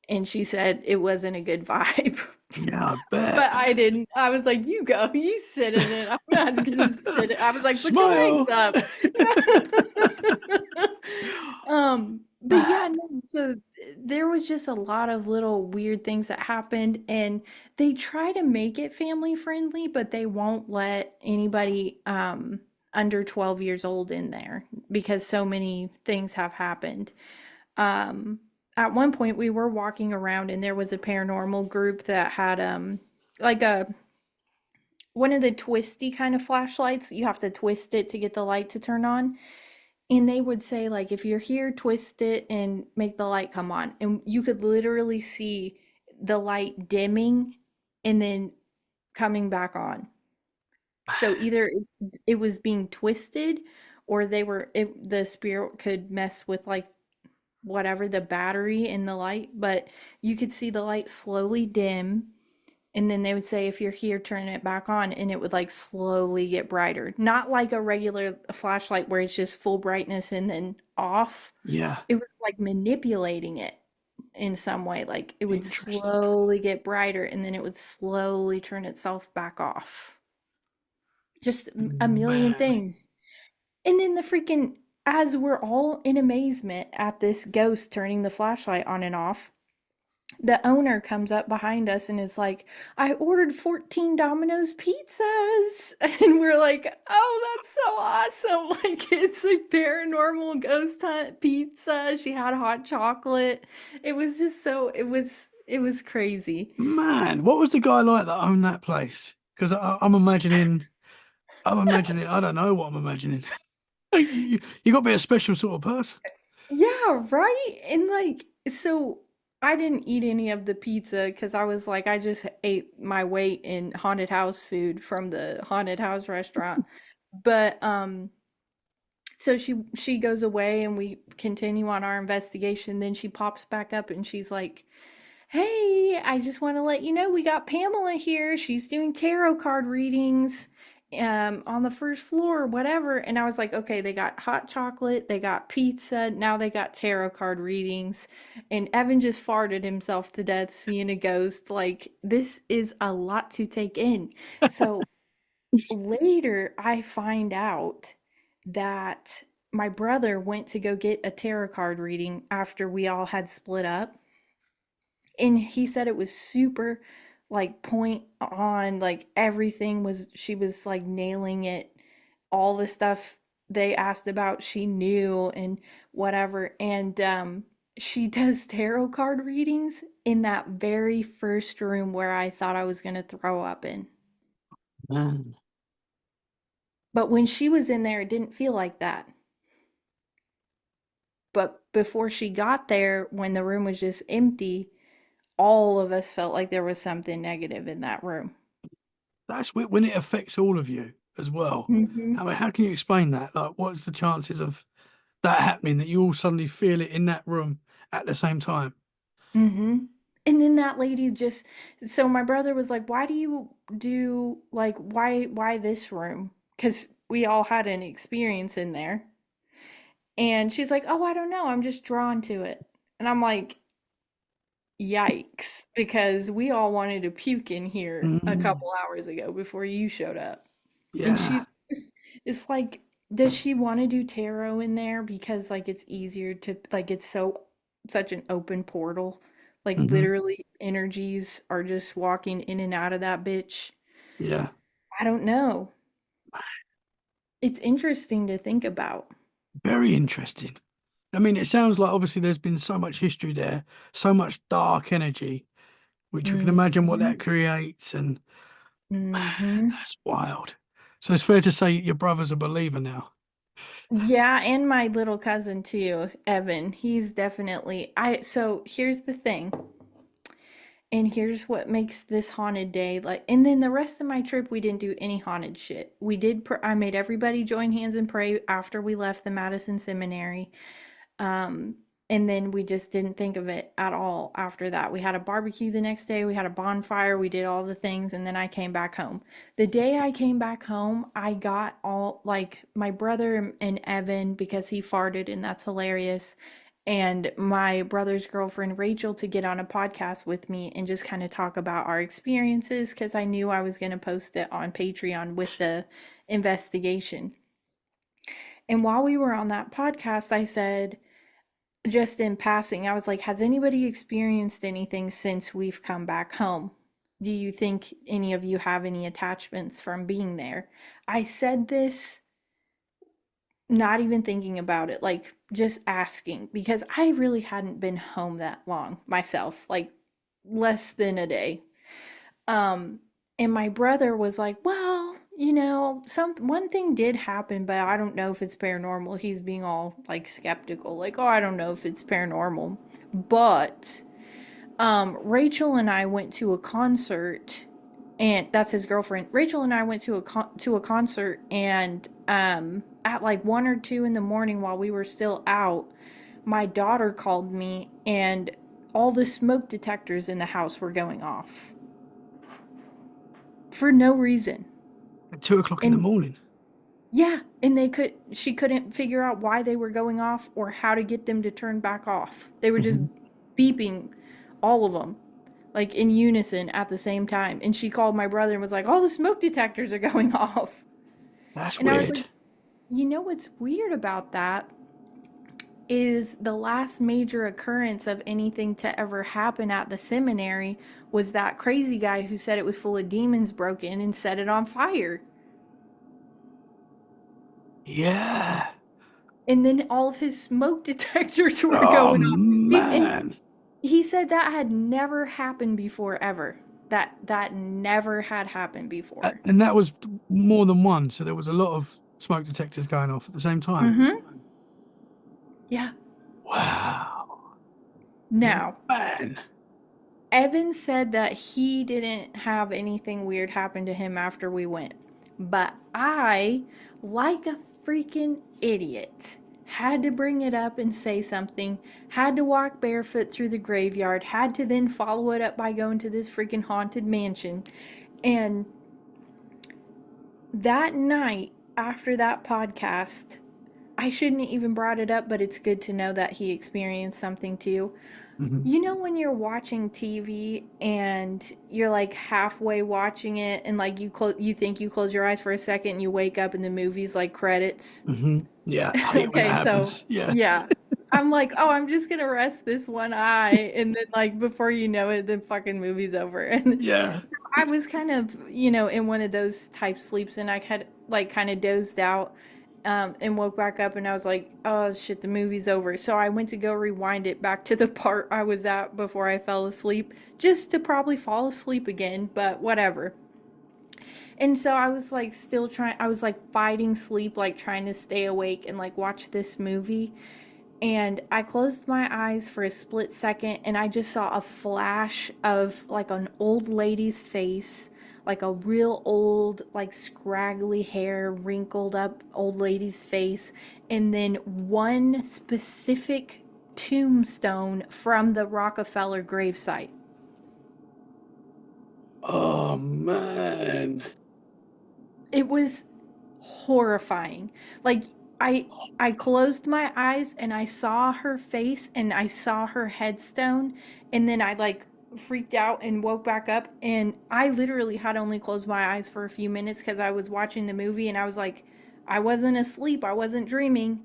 and she said it wasn't a good vibe. yeah, I bet. But I didn't. I was like, "You go, you sit in it. I'm not gonna sit it." I was like, "Put your legs Smile. up." But yeah, Man. no, so there was just a lot of little weird things that happened, and they try to make it family friendly, but they won't let anybody under 12 years old in there because so many things have happened. Um, at one point we were walking around and there was a paranormal group that had like a one of the twisty kind of flashlights. You have to twist it to get the light to turn on. And they would say, like, if you're here, twist it and make the light come on. And you could literally see the light dimming and then coming back on. So either it was being twisted, or the spirit could mess with like whatever the battery in the light, but you could see the light slowly dim. And then they would say, if you're here, turn it back on, and it would like slowly get brighter. Not like a regular flashlight where it's just full brightness and then off. Yeah. It was like manipulating it in some way. Like it would Interesting. slowly get brighter and then it would slowly turn itself back off. Just a million Man. things. And then the freaking, as we're all in amazement at this ghost turning the flashlight on and off, the owner comes up behind us and is like, I ordered 14 Domino's pizzas. And we're like, oh, that's so awesome. Like, it's a paranormal ghost hunt pizza. She had hot chocolate. It was just so, it was crazy. Man, what was the guy like that owned that place? Because I'm imagining, I don't know what I'm imagining. You got to be a special sort of person. Yeah, right? And like, so I didn't eat any of the pizza because I was like, I just ate my weight in haunted house food from the haunted house restaurant. But so she goes away and we continue on our investigation. Then she pops back up and she's like, hey, I just want to let you know we got Pamela here. She's doing tarot card readings on the first floor, whatever. And I was like, okay, they got hot chocolate, they got pizza, now they got tarot card readings. And Evan just farted himself to death seeing a ghost. Like, this is a lot to take in. So later, I find out that my brother went to go get a tarot card reading after we all had split up, and he said it was super like point on, like everything was, she was like nailing it, all the stuff they asked about she knew and whatever. And she does tarot card readings in that very first room where I thought I was going to throw up in. Man, But when she was in there it didn't feel like that. But before she got there, when the room was just empty, all of us felt like there was something negative in that room. that's when it affects all of you as well. I Mhm. mean, how can you explain that? Like, what's the chances of that happening, that you all suddenly feel it in that room at the same time? Mhm. And then that lady just, so my brother was like, "Why do you do like why this room?" Cuz we all had an experience in there. And she's like, "Oh, I don't know. I'm just drawn to it." And I'm like, "Yikes," because we all wanted to puke in here a Mm, couple hours ago before you showed up. And yeah. it's like, does she want to do tarot in there because like it's easier to, like, it's so such an open portal, like Hmm. literally energies are just walking in and out of that bitch. Yeah. I don't know. It's interesting to think about. Very interesting. I mean, it sounds like obviously there's been so much history there, so much dark energy, which we can imagine what Mhm. that creates, and Mhm. that's wild. So it's fair to say your brother's a believer now. Yeah, and my little cousin too, Evan. He's definitely, I so here's the thing. And here's what makes this haunted day like. And then the rest of my trip, we didn't do any haunted shit. We did. I made everybody join hands and pray after we left the Madison Seminary. Um, and then we just didn't think of it at all after that. We had a barbecue the next day. We had a bonfire. We did all the things, and then I came back home. The day I came back home, I got all like my brother and Evan, because he farted, and that's hilarious, and my brother's girlfriend Rachel to get on a podcast with me and just kind of talk about our experiences, because I knew I was going to post it on Patreon with the investigation. And while we were on that podcast, I said, just in passing, I was like, has anybody experienced anything since we've come back home? Do you think any of you have any attachments from being there? I said this not even thinking about it, like just asking, because I really hadn't been home that long myself, like less than a day. Um, And my brother was like, well, some one thing did happen, but I don't know if it's paranormal. He's being all like skeptical, like, oh, I don't know if it's paranormal. But Rachel and I went to a concert, and that's his girlfriend. Rachel and I went to a concert, and at like 1 or 2 in the morning while we were still out, my daughter called me, and all the smoke detectors in the house were going off for no reason. At 2 o'clock in the And morning. yeah, and she couldn't figure out why they were going off or how to get them to turn back off. They were just Hmm. beeping, all of them, like in unison at the same time. And she called my brother and was like, all the smoke detectors are going off. That's And I was like, weird. what's weird about that is the last major occurrence of anything to ever happen at the seminary was that crazy guy who said it was full of demons broke in and set it on fire. Yeah. And then all of his smoke detectors were Oh going off. And man. he said that had never happened before ever. That never had happened before. And that was more than one, so there was a lot of smoke detectors going off at the same time. Mm-hmm. Yeah. Wow. Now, Man. Evan said that he didn't have anything weird happen to him after we went. But I, like a freaking idiot, had to bring it up and say something, had to walk barefoot through the graveyard, had to then follow it up by going to this freaking haunted mansion. And that night after that podcast, I shouldn't have even brought it up, but it's good to know that he experienced something too. Hmm. You know when you're watching TV and you're like halfway watching it and like you think you close your eyes for a second and you wake up and the movie's like credits? Hmm. Yeah, I hate when that Okay, so happens. Yeah. yeah. I'm like, "Oh, I'm just gonna rest this one eye," and then like before you know it, the fucking movie's over. And Yeah. I was kind of, in one of those type sleeps, and I had like kind of dozed out, and woke back up, and I was like, "Oh shit, the movie's over." So I went to go rewind it back to the part I was at before I fell asleep, just to probably fall asleep again. But whatever. And so I was like still trying. I was like fighting sleep, like trying to stay awake and like watch this movie. And I closed my eyes for a split second and I just saw a flash of like an old lady's face, like a real old, like scraggly hair, wrinkled up old lady's face, and then one specific tombstone from the Rockefeller gravesite. Oh man. It was horrifying. Like I I closed my eyes and I saw her face and I saw her headstone, and then I like freaked out and woke back up, and I literally had only closed my eyes for a few minutes cuz I was watching the movie, and I was like, I wasn't asleep, I wasn't dreaming.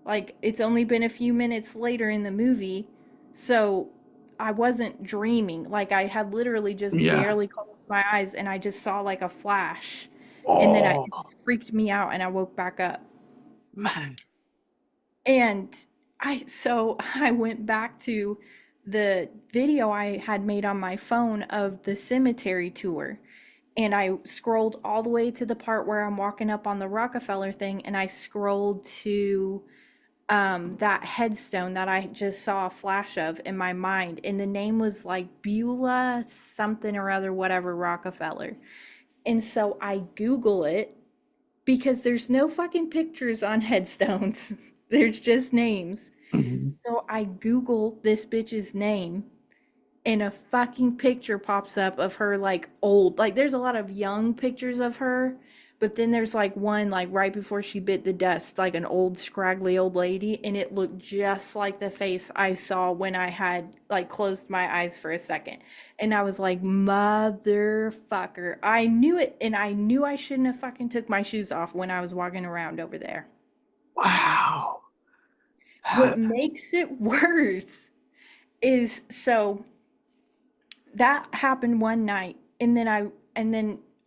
Like it's only been a few minutes later in the movie. So I wasn't dreaming. Like I had literally just Yeah. barely closed my eyes and I just saw like a flash. And then it Oh freaked me out and I woke back up. man. And I went back to the video I had made on my phone of the cemetery tour. And I scrolled all the way to the part where I'm walking up on the Rockefeller thing, and I scrolled to that headstone that I just saw a flash of in my mind, and the name was like Beulah something or other, whatever Rockefeller. And so I Google it because there's no fucking pictures on headstones. There's just names. Mhm. So I Google this bitch's name, and a fucking picture pops up of her like old. Like there's a lot of young pictures of her, but then there's like one like right before she bit the dust, like an old scraggly old lady, and it looked just like the face I saw when I had like closed my eyes for a second. And I was like, motherfucker. I knew it, and I knew I shouldn't have fucking took my shoes off when I was walking around over there. Wow. What makes it worse is so that happened one night, and then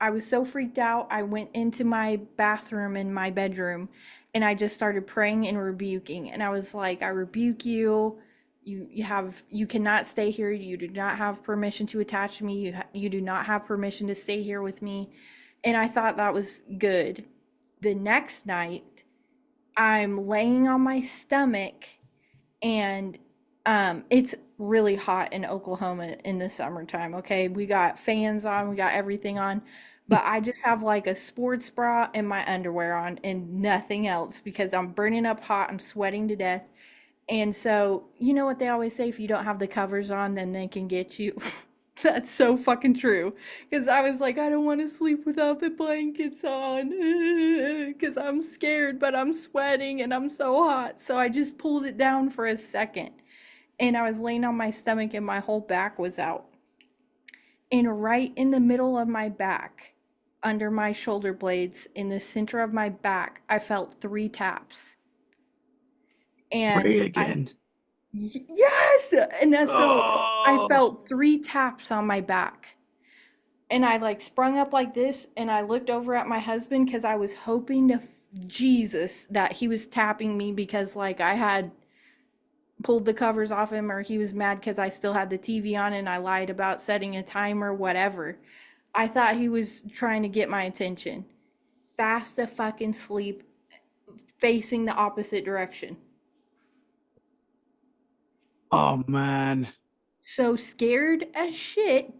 I was so freaked out I went into my bathroom in my bedroom, and I just started praying and rebuking, and I was like, I rebuke you, you cannot stay here. You do not have permission to attach me. You do not have permission to stay here with me. And I thought that was good. The next night, I'm laying on my stomach, and it's really hot in Oklahoma in the summertime. Okay, we got fans on, we got everything on, but I just have like a sports bra and my underwear on and nothing else because I'm burning up hot, I'm sweating to death. And so, you know what they always say, if you don't have the covers on, then they can get you. That's so fucking true. Because I was like, I don't want to sleep without the blankets on because I'm scared, but I'm sweating and I'm so hot. So I just pulled it down for a second. And I was laying on my stomach and my whole back was out. And right in the middle of my back, under my shoulder blades, in the center of my back, I felt three taps. And Pray I again. Yes! And then so I Oh, felt three taps on my back. And I like sprung up like this and I looked over at my husband because I was hoping to Jesus that he was tapping me because like I had pulled the covers off him or he was mad because I still had the TV on and I lied about setting a timer, whatever. I thought he was trying to get my attention. Fast to fucking sleep, facing the opposite direction. oh man. So scared as shit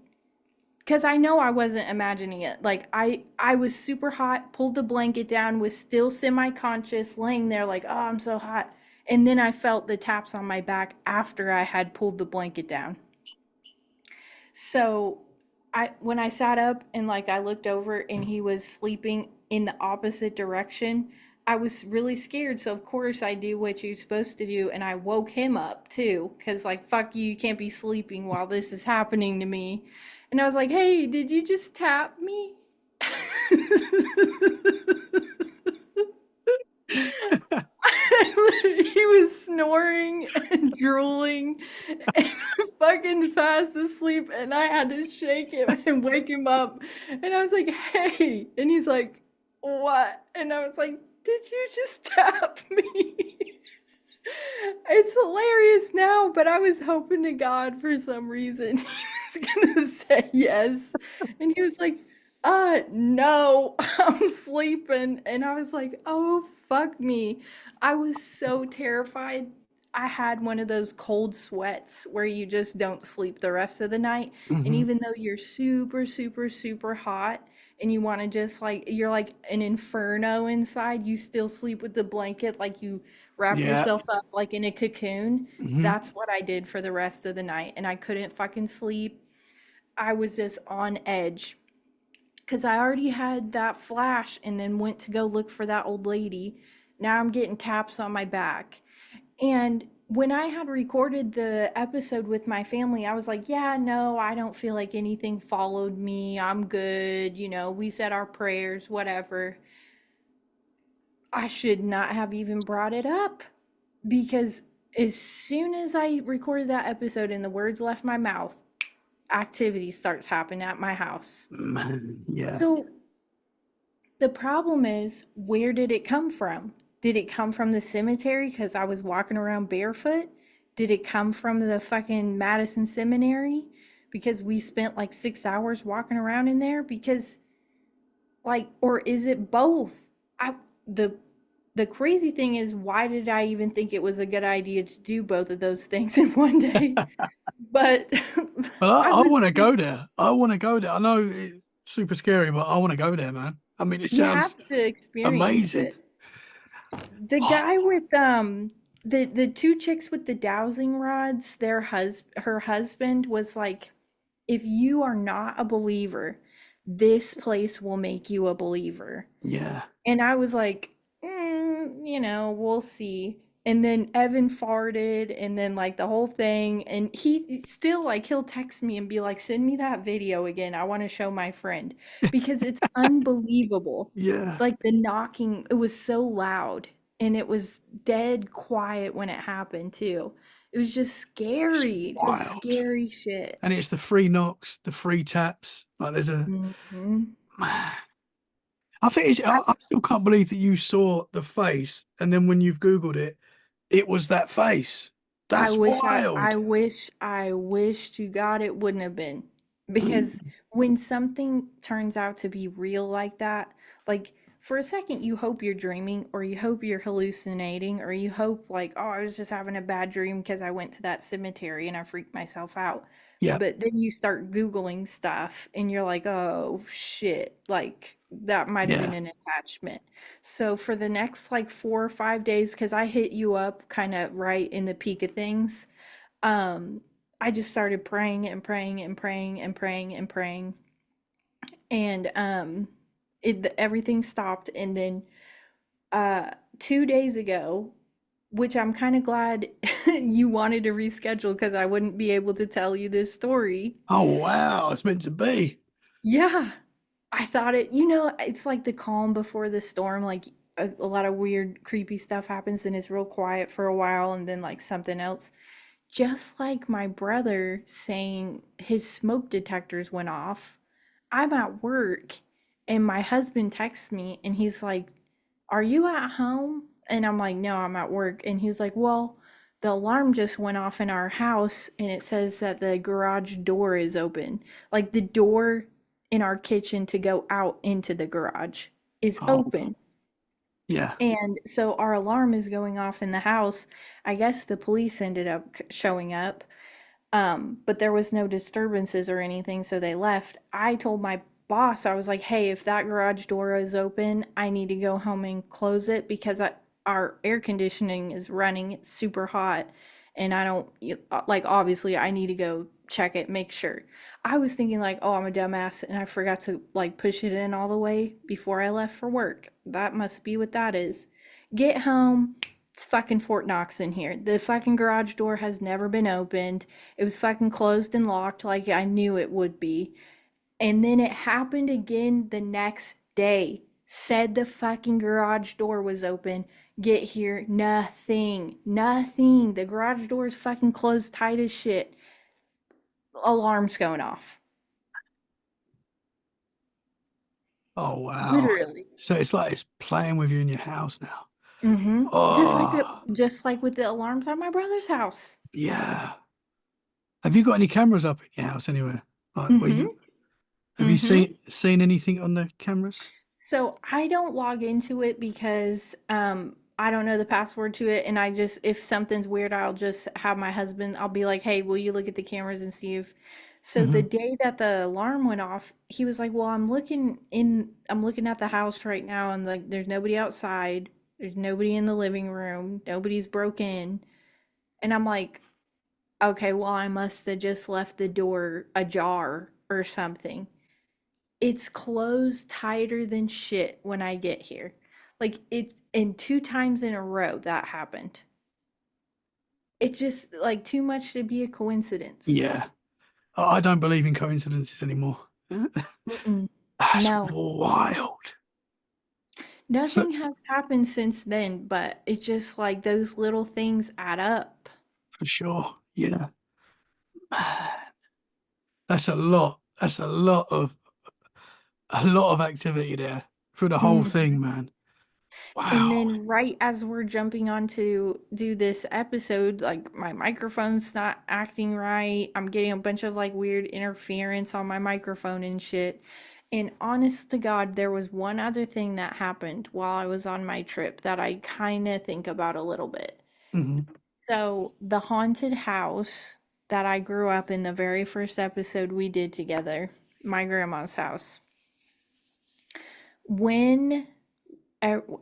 because I know I wasn't imagining it. Like I was super hot, pulled the blanket down, was still semi-conscious, laying there like, oh, I'm so hot. And then I felt the taps on my back after I had pulled the blanket down. So I when I sat up and like I looked over and he was sleeping in the opposite direction, I was really scared. So of course I do what you're supposed to do and I woke him up too cuz like fuck you, you can't be sleeping while this is happening to me. And I was like, "Hey, did you just tap me?" He was snoring and drooling and fucking fast asleep, and I had to shake him and wake him up. And I was like, "Hey," and he's like, "What?" And I was like, "Did you just tap me?" It's hilarious now, but I was hoping to God for some reason he was gonna say yes. And he was like, no, I'm sleeping. And I was like, oh, fuck me. I was so terrified. I had one of those cold sweats where you just don't sleep the rest of the night. And Hmm. even though you're super, super, super hot and you want to just like, you're like an inferno inside, you still sleep with the blanket like you wrap Yeah. yourself up like in a cocoon. Hmm. That's what I did for the rest of the night. And I couldn't fucking sleep. I was just on edge because I already had that flash and then went to go look for that old lady. Now I'm getting taps on my back. And when I had recorded the episode with my family, I was like, yeah, no, I don't feel like anything followed me. I'm good. You know, we said our prayers, whatever. I should not have even brought it up because as soon as I recorded that episode and the words left my mouth, activity starts happening at my house. Man, yeah. So the problem is, where did it come from? Did it come from the cemetery because I was walking around barefoot? Did it come from the fucking Madison Seminary because we spent like 6 hours walking around in there? Because like, or is it both? I the the crazy thing is, why did I even think it was a good idea to do both of those things in one day? But But I I was want to go just, there. I want to go there. I know it's super scary, but I want to go there, man. I mean, it you sounds have to experience amazing. it. The guy with the two chicks with the dowsing rods, her husband was like, if you are not a believer, this place will make you a believer. Yeah. And I was like, you know, we'll see. And then Evan farted, and then like the whole thing. And he still like, he'll text me and be like, send me that video again. I want to show my friend because it's unbelievable. Yeah. Like the knocking, it was so loud and it was dead quiet when it happened too. It was just It's scary, just wild. scary shit. And it's the free knocks, the free taps. Like there's a Mhm. man. I think I still can't believe that you saw the face, and then when you've Googled it, it was that face. I That's wish I wild. wish I wish to God it wouldn't have been. Because Mm. when something turns out to be real like that, like for a second you hope you're dreaming or you hope you're hallucinating or you hope like, oh, I was just having a bad dream because I went to that cemetery and I freaked myself out. Yeah, But then you start Googling stuff and you're like, oh shit, like that might have been yeah. an attachment. So for the next like 4 or 5 days, because I hit you up kind of right in the peak of things, um, I just started praying and praying and praying and praying and praying, and everything stopped. And then 2 days ago, which I'm kind of glad you wanted to reschedule because I wouldn't be able to tell you this story. Oh wow, it's meant to be. Yeah, I thought it's like the calm before the storm. Like a lot of weird, creepy stuff happens, and it's real quiet for a while, and then like something else. Just like my brother saying his smoke detectors went off. I'm at work, and my husband texts me, and he's like, "Are you at home?" And I'm like, "No, I'm at work." And he's like, "Well, the alarm just went off in our house, and it says that the garage door is open. Like the door in our kitchen to go out into the garage is Oh open." yeah. And so our alarm is going off in the house. I guess the police ended up showing up, but there was no disturbances or anything, so they left. I told my boss, I was like, hey, if that garage door is open, I need to go home and close it because our air conditioning is running. It's super hot. And I don't, like, obviously, I need to go check it, make sure. I was thinking, like, oh, I'm a dumbass and I forgot to, like, push it in all the way before I left for work. That must be what that is. Get home. It's fucking Fort Knox in here. The fucking garage door has never been opened. It was fucking closed and locked like I knew it would be. And then it happened again the next day. Said the fucking garage door was open. Get here, nothing. Nothing. The garage door is fucking closed tight as shit. Alarm's going off. Oh wow. Literally. So it's like it's playing with you in your house now. Mm-hmm. Oh Just like with the alarms at my brother's house. yeah. Have you got any cameras up in your house anywhere? Like where Mm-hmm. you have you Mm-hmm. seen anything on the cameras? So I don't log into it because I don't know the password to it, and I just if something's weird, I'll just have my husband. I'll be like, "Hey, will you look at the cameras and see if?" So the Hmm. day that the alarm went off, he was like, "Well, I'm looking at the house right now, and like, there's nobody outside, there's nobody in the living room, nobody's broke in," and I'm like, "Okay, well, I must have just left the door ajar or something." It's closed tighter than shit when I get here. Like it's and 2 times in a row that happened. It's just like too much to be a coincidence. Yeah. I don't believe in coincidences anymore. Mm-mm. That's No, wild. So nothing has happened since then, but it's just like those little things add up. for sure. Yeah. That's a lot. That's a lot of activity there for the whole Mhm. thing, man. And Wow. then right as we're jumping on to do this episode, like my microphone's not acting right. I'm getting a bunch of like weird interference on my microphone and shit. And honest to God, there was one other thing that happened while I was on my trip that I kind of think about a little bit. Hmm. So, the haunted house that I grew up in, the very first episode we did together, my grandma's house. When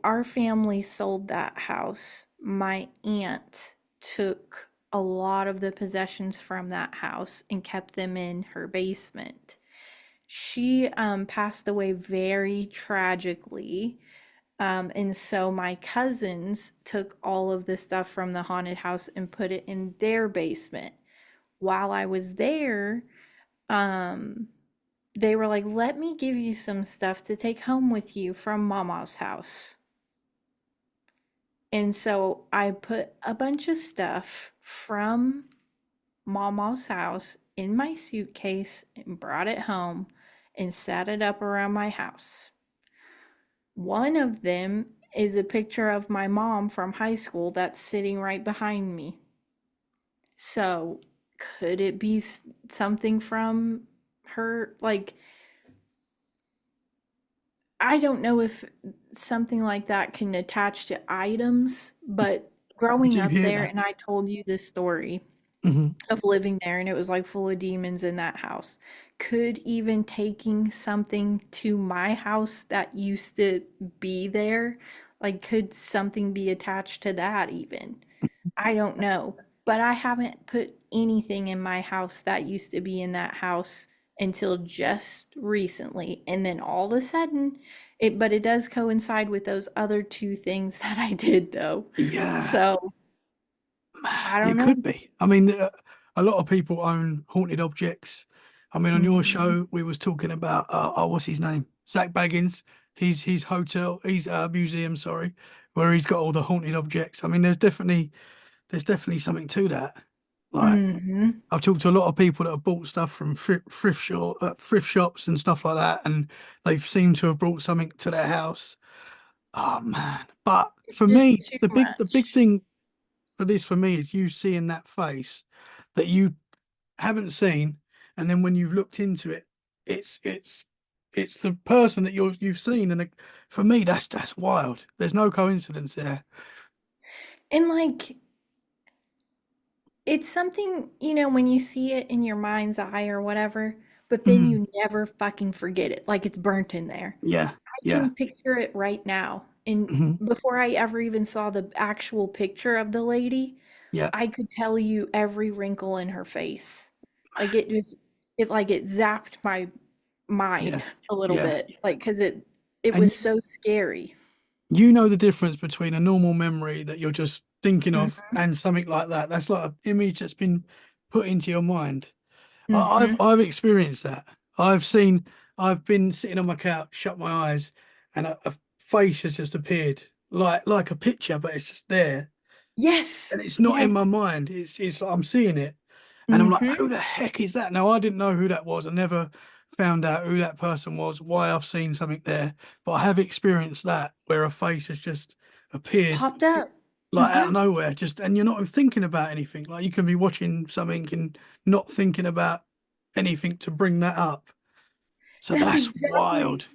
our family sold that house, my aunt took a lot of the possessions from that house and kept them in her basement. She passed away very tragically. And so my cousins took all of the stuff from the haunted house and put it in their basement. While I was there, um, they were like, let me give you some stuff to take home with you from Mama's house. And so I put a bunch of stuff from Mama's house in my suitcase and brought it home and set it up around my house. One of them is a picture of my mom from high school that's sitting right behind me. So could it be something from her? Like, I don't know if something like that can attach to items, but I growing do up hear there, that. and I told you this story Hmm. of living there, and it was like full of demons in that house. Could even taking something to my house that used to be there, like, could something be attached to that even? I don't know, but I haven't put anything in my house that used to be in that house until just recently. And then all of a sudden, but it does coincide with those other two things that I did though. Yeah, So I don't it know. could be. I mean, a lot of people own haunted objects. I mean, on your Mhm. show, we was talking about what's his name? Zach Baggins. His hotel, he's museum, sorry, where he's got all the haunted objects. I mean, there's definitely something to that. Like, Mhm. I've talked to a lot of people that have bought stuff from thrift shops and stuff like that, and they've seemed to have brought something to their house. Oh man! But for Just me, too the big much. thing for this for me is you seeing that face that you haven't seen, and then when you've looked into it, it's the person that you've seen, and for me, that's wild. There's no coincidence there. And like it's something, when you see it in your mind's eye or whatever, but then Mhm. you never fucking forget it. Like it's burnt in there. Yeah, I yeah, can picture it right now. And hmm, before I ever even saw the actual picture of the lady, yeah, I could tell you every wrinkle in her face. Like it zapped my mind yeah, a little yeah. bit. Like, because it And was so scary. you know the difference between a normal memory that you're just thinking of Mm-hmm. and something like that. That's like an image that's been put into your mind. I've Mm-hmm. I've experienced that. I've seen. I've been sitting on my couch, shut my eyes, and a face has just appeared, like a picture, but it's just there, Yes. and it's not in my Yes. mind. It's I'm seeing it, and I'm like, Mm-hmm. who the heck is that? Now I didn't know who that was. I never found out who that person was, why I've seen something there, but I have experienced that where a face has just appeared Popped up. like out Mm-hmm. of nowhere, just and you're not even thinking about anything. Like you can be watching something and not thinking about anything to bring that up. So That's that's exactly wild.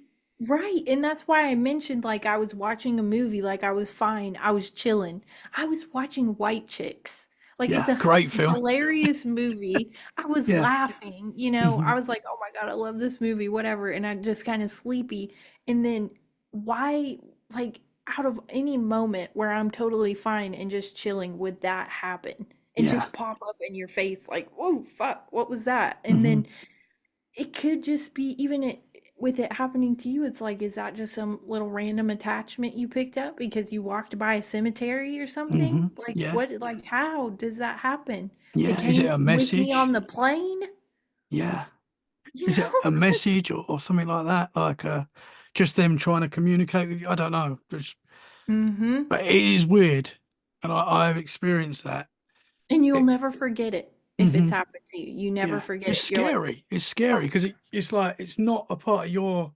right. And that's why I mentioned like I was watching a movie, like I was fine, I was chilling. I was watching White Chicks. Like it's Yeah, a great fucking film. hilarious movie. I was Yeah. laughing, Hmm. I was like, oh my God, I love this movie, whatever. And I just kind of sleepy. And then why, like, out of any moment where I'm totally fine and just chilling, would that happen? And Yeah. just pop up in your face, like, whoa, fuck, what was that? And Hmm. then it could just be even with it happening to you, it's like, is that just some little random attachment you picked up because you walked by a cemetery or something? Hmm. Like Yeah. what, like how does that happen? It Yeah. Is it came a with me on message? the plane? Yeah. Is it a What? message or something like that? Like just them trying to communicate with you? I don't know. Mm-hmm. But it is weird. And I've experienced that. And you'll It, never forget it if it's hmm. happened to you. You never Yeah. forget It's it. You're like, scary. It's scary fuck, because it's like it's not a part of your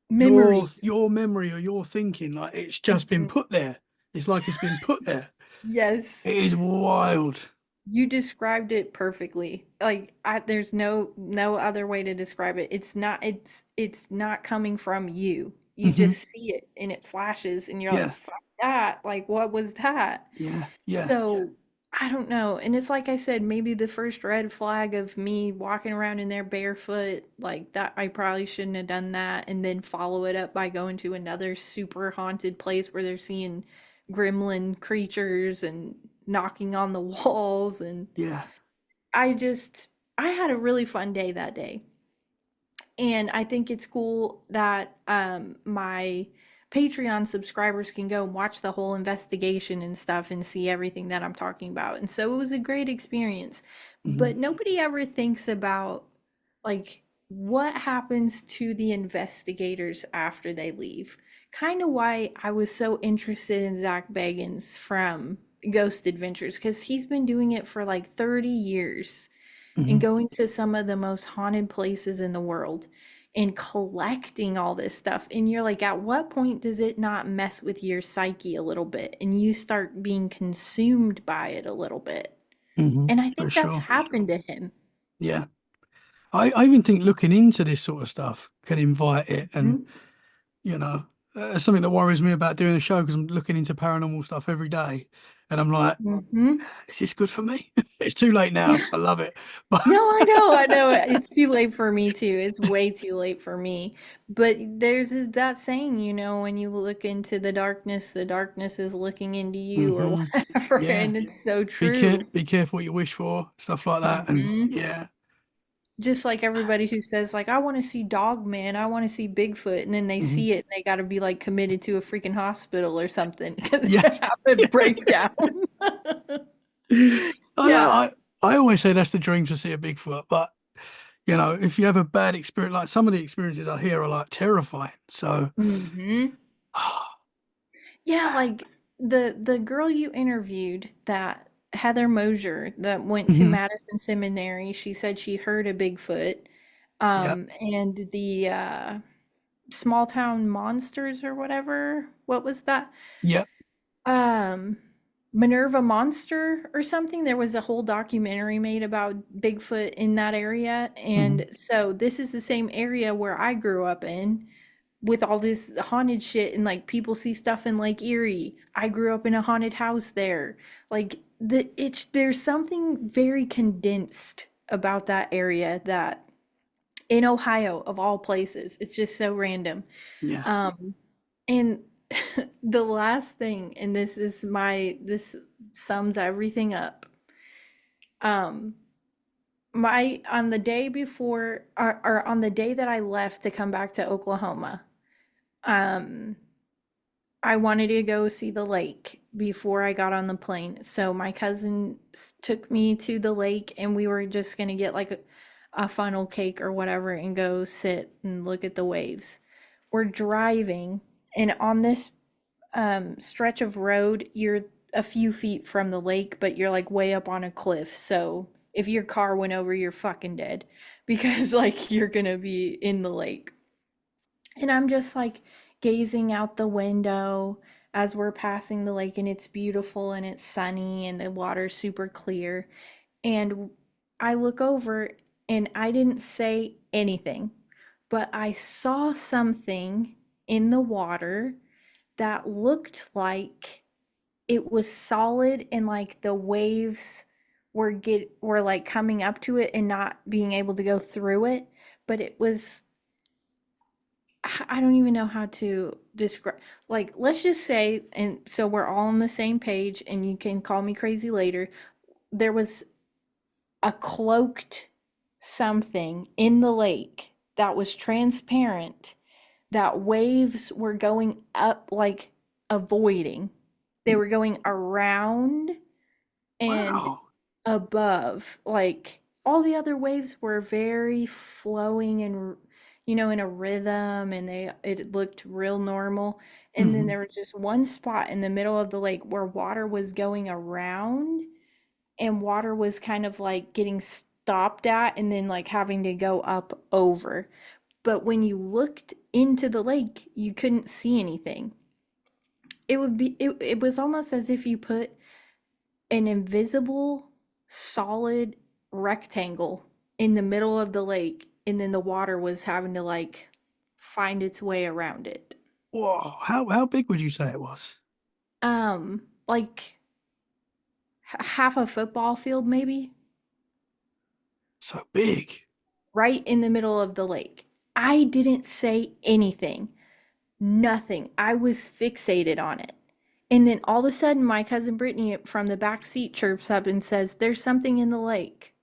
memories. your memory or your thinking. Like it's just been Mhm. put there. It's like it's been put there. Yes. It is wild. You described it perfectly. Like there's no other way to describe it. It's not coming from you. You Hmm. just see it and it flashes and you're like, Yeah. "Fuck that." Like what was that? Yeah. Yeah. So, I don't know. And it's like I said, maybe the first red flag of me walking around in there barefoot, like that I probably shouldn't have done that and then follow it up by going to another super haunted place where they're seeing gremlin creatures and knocking on the walls and Yeah. I had a really fun day that day. And I think it's cool that my Patreon subscribers can go and watch the whole investigation and stuff and see everything that I'm talking about. And so it was a great experience. Hmm. But nobody ever thinks about like what happens to the investigators after they leave. Kind of why I was so interested in Zach Bagans from Ghost Adventures because he's been doing it for like 30 years and Hmm. going to some of the most haunted places in the world and collecting all this stuff. And you're like, at what point does it not mess with your psyche a little bit and you start being consumed by it a little bit? Hmm. And I For think that's sure. happened to him. Yeah. I even think looking into this sort of stuff can invite it. And, Mhm. you know, it's something that worries me about doing a show because I'm looking into paranormal stuff every day. And I'm like, Mhm. is this good for me? It's too late now because I love it. But No, I know. It's too late for me too. It's way too late for me. But that saying, when you look into the darkness is looking into you or hmm whatever, yeah, and it's so true. be careful what you wish for, stuff like that. And Hmm. yeah, Just like everybody who says like, I want to see Dog Man, I want to see Bigfoot, and then they hmm see it and they got to be like committed to a freaking hospital or something because yeah. they have a breakdown. I know. Yeah. I always say that's the dream to see a Bigfoot, but if you have a bad experience, like some of the experiences I hear are like terrifying. So, Hmm. Yeah, like the girl you interviewed, that Heather Mosier that went to hmm Madison Seminary, she said she heard a Bigfoot. yeah, And the small town monsters or whatever. What was that? yeah, Um Minerva Monster or something. There was a whole documentary made about Bigfoot in that area. hmm And so this is the same area where I grew up in, with all this haunted shit, and like people see stuff in Lake Erie. I grew up in a haunted house there. Like there's something very condensed about that area, that in Ohio of all places. It's just so random. yeah. Um and the last thing, and this sums everything up. Um my On the day before, or on the day that I left to come back to Oklahoma, um I wanted to go see the lake before I got on the plane. So my cousin took me to the lake, and we were just going to get like a funnel cake or whatever and go sit and look at the waves. We're driving, and on this stretch of road, you're a few feet from the lake, but you're like way up on a cliff. So if your car went over, you're fucking dead because like you're going to be in the lake. And I'm just like gazing out the window as we're passing the lake, and it's beautiful and it's sunny and the water's super clear. And I look over, and I didn't say anything, but I saw something in the water that looked like it was solid, and like the waves were like coming up to it and not being able to go through it, but it was, I don't even know how to describe. Like, let's just say, and so we're all on the same page, and you can call me crazy later. There was a cloaked something in the lake that was transparent, that waves were going up, like avoiding. They were going around and Wow. above. Like all the other waves were very flowing and in a rhythm, and it looked real normal. And then hmm there was just one spot in the middle of the lake where water was going around, and water was kind of like getting stopped at and then like having to go up over. But when you looked into the lake, you couldn't see anything. It was almost as if you put an invisible solid rectangle in the middle of the lake, and then the water was having to like find its way around it. Whoa. How big would you say it was? Like half a football field maybe, So big. right in the middle of the lake. I didn't say anything. Nothing. I was fixated on it. And then all of a sudden my cousin Brittany from the back seat chirps up and says, "There's something in the lake."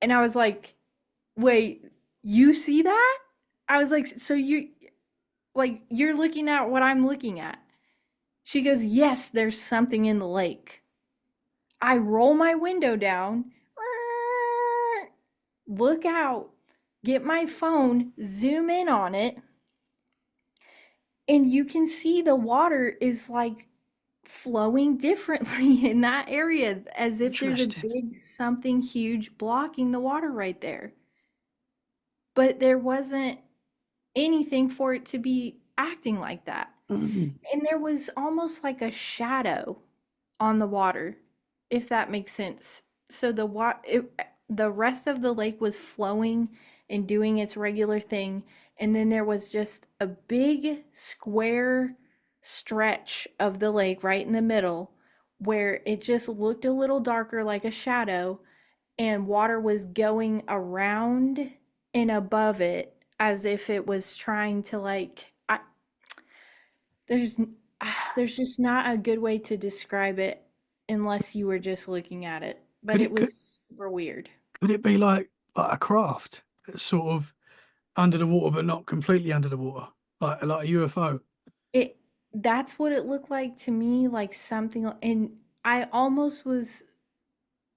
And I was like, "Wait, you see that?" I was like, "So you're looking at what I'm looking at?" She goes, "Yes, there's something in the lake." I roll my window down, look out, get my phone, zoom in on it, and you can see the water is like flowing differently in that area, as if there's a Interesting. big something huge blocking the water right there. But there wasn't anything for it to be acting like that. Mm. And there was almost like a shadow on the water. if that makes sense. So the rest of the lake was flowing and doing its regular thing, and then there was just a big square stretch of the lake right in the middle where it just looked a little darker like a shadow, and water was going around and above it as if it was trying to there's there's just not a good way to describe it unless you were just looking at it. But Could it it could was super weird. could it be like a craft that's sort of under the water but not completely under the water, like a UFO? It That's what it looked like to me, like something, and I almost was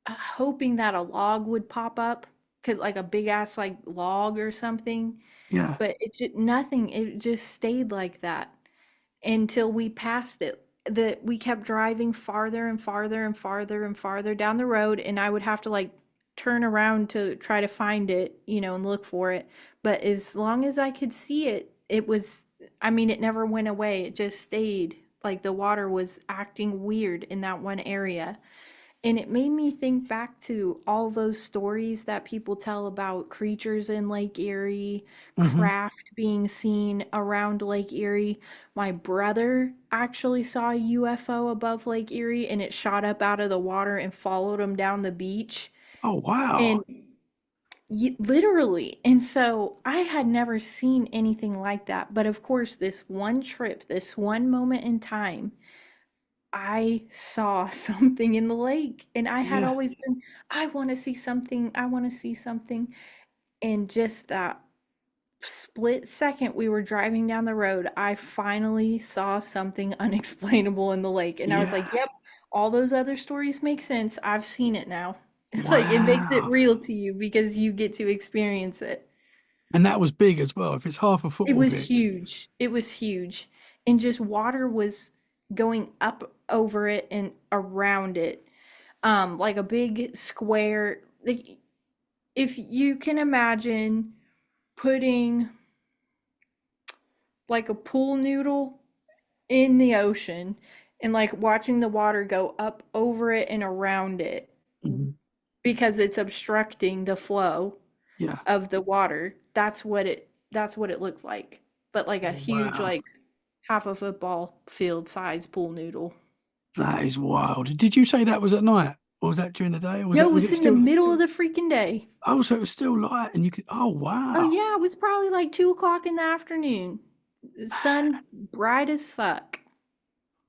hoping that a log would pop up, cause like a big ass like log or something, Yeah. but it just nothing. It just stayed like that until we passed it. That we kept driving farther and farther and farther and farther down the road, and I would have to like turn around to try to find it, and look for it. But as long as I could see it, it was, I mean, it never went away. It just stayed. Like the water was acting weird in that one area. And it made me think back to all those stories that people tell about creatures in Lake Erie, Hmm. craft being seen around Lake Erie. My brother actually saw a UFO above Lake Erie, and it shot up out of the water and followed him down the beach. Oh wow. And literally. And so I had never seen anything like that. But of course, this one trip, this one moment in time, I saw something in the lake, and I had Yeah. always been, I want to see something, I want to see something. And just that split second we were driving down the road, I finally saw something unexplainable in the lake. And I was like, Yeah. yep, all those other stories make sense. I've seen it now. Like it makes it Wow. real to you because you get to experience it. And that was big as well. If it's half a It football was pitch. huge. It was huge. And just water was going up over it and around it. Like a big square. Like if you can imagine putting like a pool noodle in the ocean and like watching the water go up over it and around it Mhm. because it's obstructing the flow Yeah. of the water. That's what it looked like. But like a huge Wow. like half a football field size pool noodle. That is wild. Did you say that was at night? Or was that during the day? Or was No, it it was was it in the still middle of the freaking day. oh, so it was still light and you could oh Oh wow. yeah, it was probably like 2 o'clock in the afternoon. The sun bright as fuck.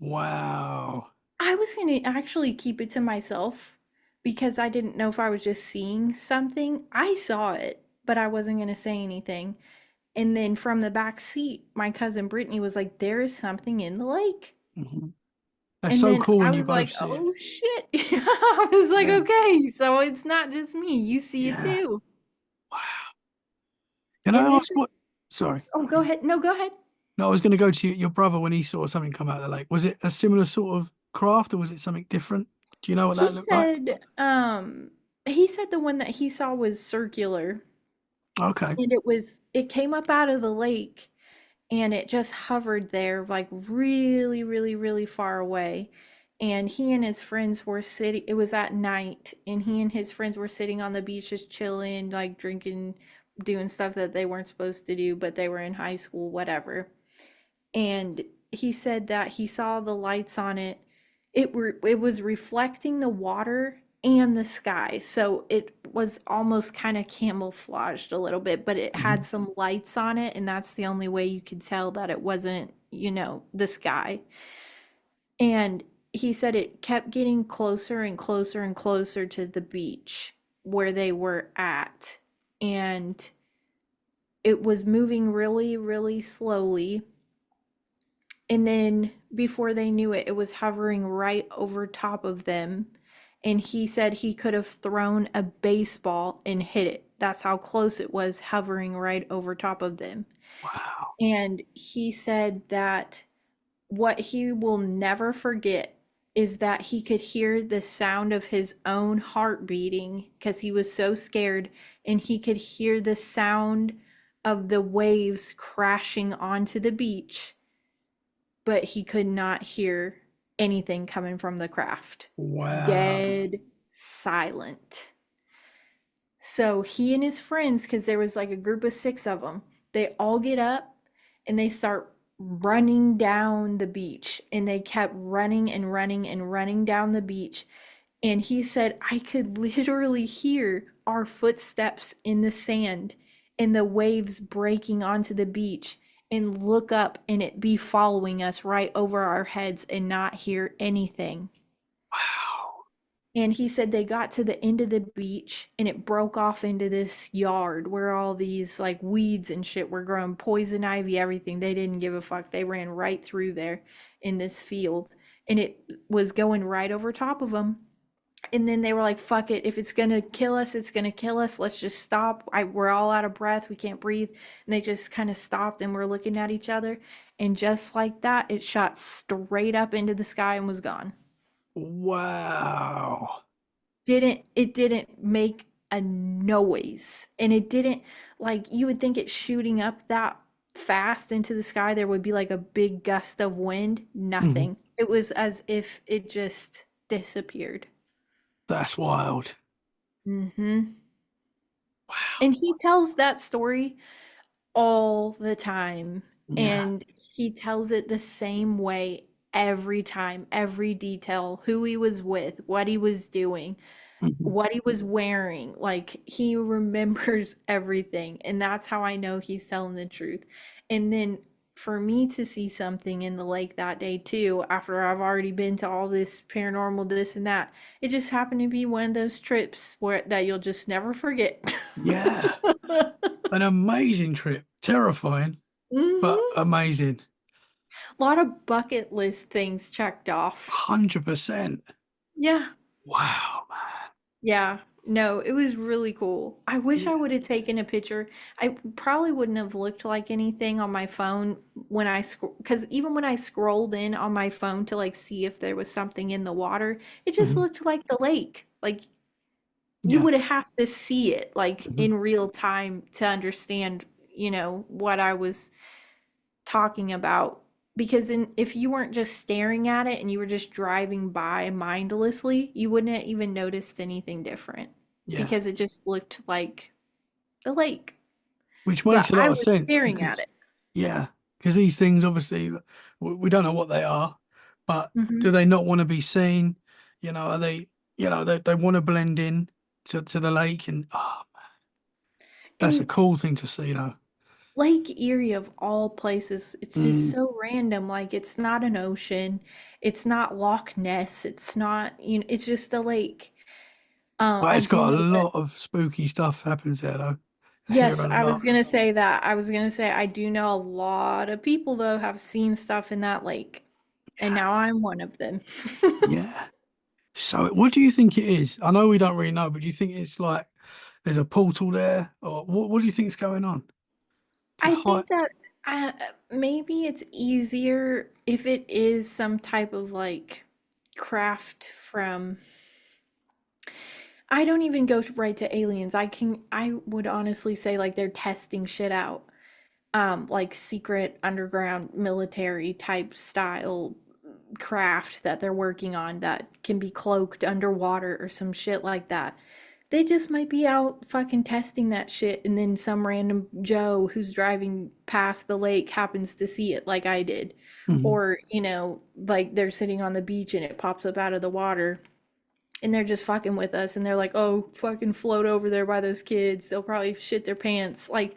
Wow. I was gonna actually keep it to myself because I didn't know if I was just seeing something. I saw it, but I wasn't gonna say anything. And then from the back seat, my cousin Brittany was like, "There is something in the lake." Mhm. That's And so then cool I when you was both like, see it. "Oh shit." I was like, Yeah. "Okay, so it's not just me. You see it Yeah. too." Wow. Can I And this ask what? is Sorry. Oh, go ahead. No, go ahead. No, I was going to go to your brother when he saw something come out of the lake. Was it a similar sort of craft or was it something different? Do you know what He that looked like? said, he said the one that he saw was circular, Okay. and it came up out of the lake, and it just hovered there like really, really, really far away. And he and his friends were sitting, it was at night, and he and his friends were sitting on the beach just chilling, like drinking, doing stuff that they weren't supposed to do, but they were in high school, whatever. And he said that he saw the lights on it. It was reflecting the water and the sky. So it was almost kind of camouflaged a little bit, but it had Mhm. some lights on it, and that's the only way you could tell that it wasn't, the sky. And he said it kept getting closer and closer and closer to the beach where they were at. And it was moving really, really slowly, and then before they knew it, it was hovering right over top of them. And he said he could have thrown a baseball and hit it. That's how close it was, hovering right over top of them. Wow. And he said that what he will never forget is that he could hear the sound of his own heart beating because he was so scared. And he could hear the sound of the waves crashing onto the beach, but he could not hear anything coming from the craft. Wow. Dead silent. So he and his friends, because there was like a group of six of them, they all get up and they start running down the beach. And they kept running and running and running down the beach. And he said, I could literally hear our footsteps in the sand and the waves breaking onto the beach and look up and it be following us right over our heads and not hear anything. Wow. And he said they got to the end of the beach and it broke off into this yard where all these like weeds and shit were growing, poison ivy, everything. They didn't give a fuck. They ran right through there in this field and it was going right over top of them. And then they were like, fuck it. If it's going to kill us, it's going to kill us. Let's just stop. We're all out of breath. We can't breathe. And they just kind of stopped and we're looking at each other. And just like that, it shot straight up into the sky and was gone. Wow. It didn't make a noise, and it didn't, like, you would think it shooting up that fast into the sky there would be like a big gust of wind. Mhm. Nothing. It was as if it just disappeared. That's wild. Mm-hmm. And Wow. he tells that story all the time, Yeah. and he tells it the same way every time, every detail, who he was with, what he was doing, Mhm. what he was wearing. Like, he remembers everything, and that's how I know he's telling the truth. And then for me to see something in the lake that day too, after I've already been to all this paranormal this and that, it just happened to be one of those trips where that you'll just never forget. Yeah. An amazing trip. Terrifying, but Hmm. amazing. A lot of bucket list things checked off. 100%. Yeah. Wow, man. Yeah. No, it was really cool. I wish I Yeah. would have taken a picture. I probably wouldn't have looked like anything on my phone when I because even when I scrolled in on my phone to like see if there was something in the water, it just Mhm. looked like the lake. Like, you Yeah. would have to see it like Mhm. in real time to understand, what I was talking about. Because if you weren't just staring at it and you were just driving by mindlessly, you wouldn't have even noticed anything different Yeah. because it just looked like the lake. Which But makes a I lot of was sense staring at because, it. yeah, because these things obviously we don't know what they are, but do Hmm. they not want to be seen? Are they, they want to blend in to the lake, and that's a And cool thing to see, though. Lake Erie, of all places, it's just Mm. so random. Like, it's not an ocean, it's not Loch Ness, it's not, it's just a lake. But I it's do got a know that. lot of spooky stuff happens there, though. I hear Yes, a I lot. was gonna say that. I was gonna say I do know a lot of people though have seen stuff in that lake, and Yeah. now I'm one of them. Yeah. So, what do you think it is? I know we don't really know, but do you think it's like there's a portal there, or what do you think's going on? To I hide. think that maybe it's easier if it is some type of like craft from. I don't even go right to aliens. I would honestly say like they're testing shit out. Like secret underground military type style craft that they're working on that can be cloaked underwater or some shit like that. They just might be out fucking testing that shit, and then some random Joe who's driving past the lake happens to see it like I did. Mhm. Or, like they're sitting on the beach and it pops up out of the water and they're just fucking with us and they're like, oh, fucking float over there by those kids, they'll probably shit their pants. Like,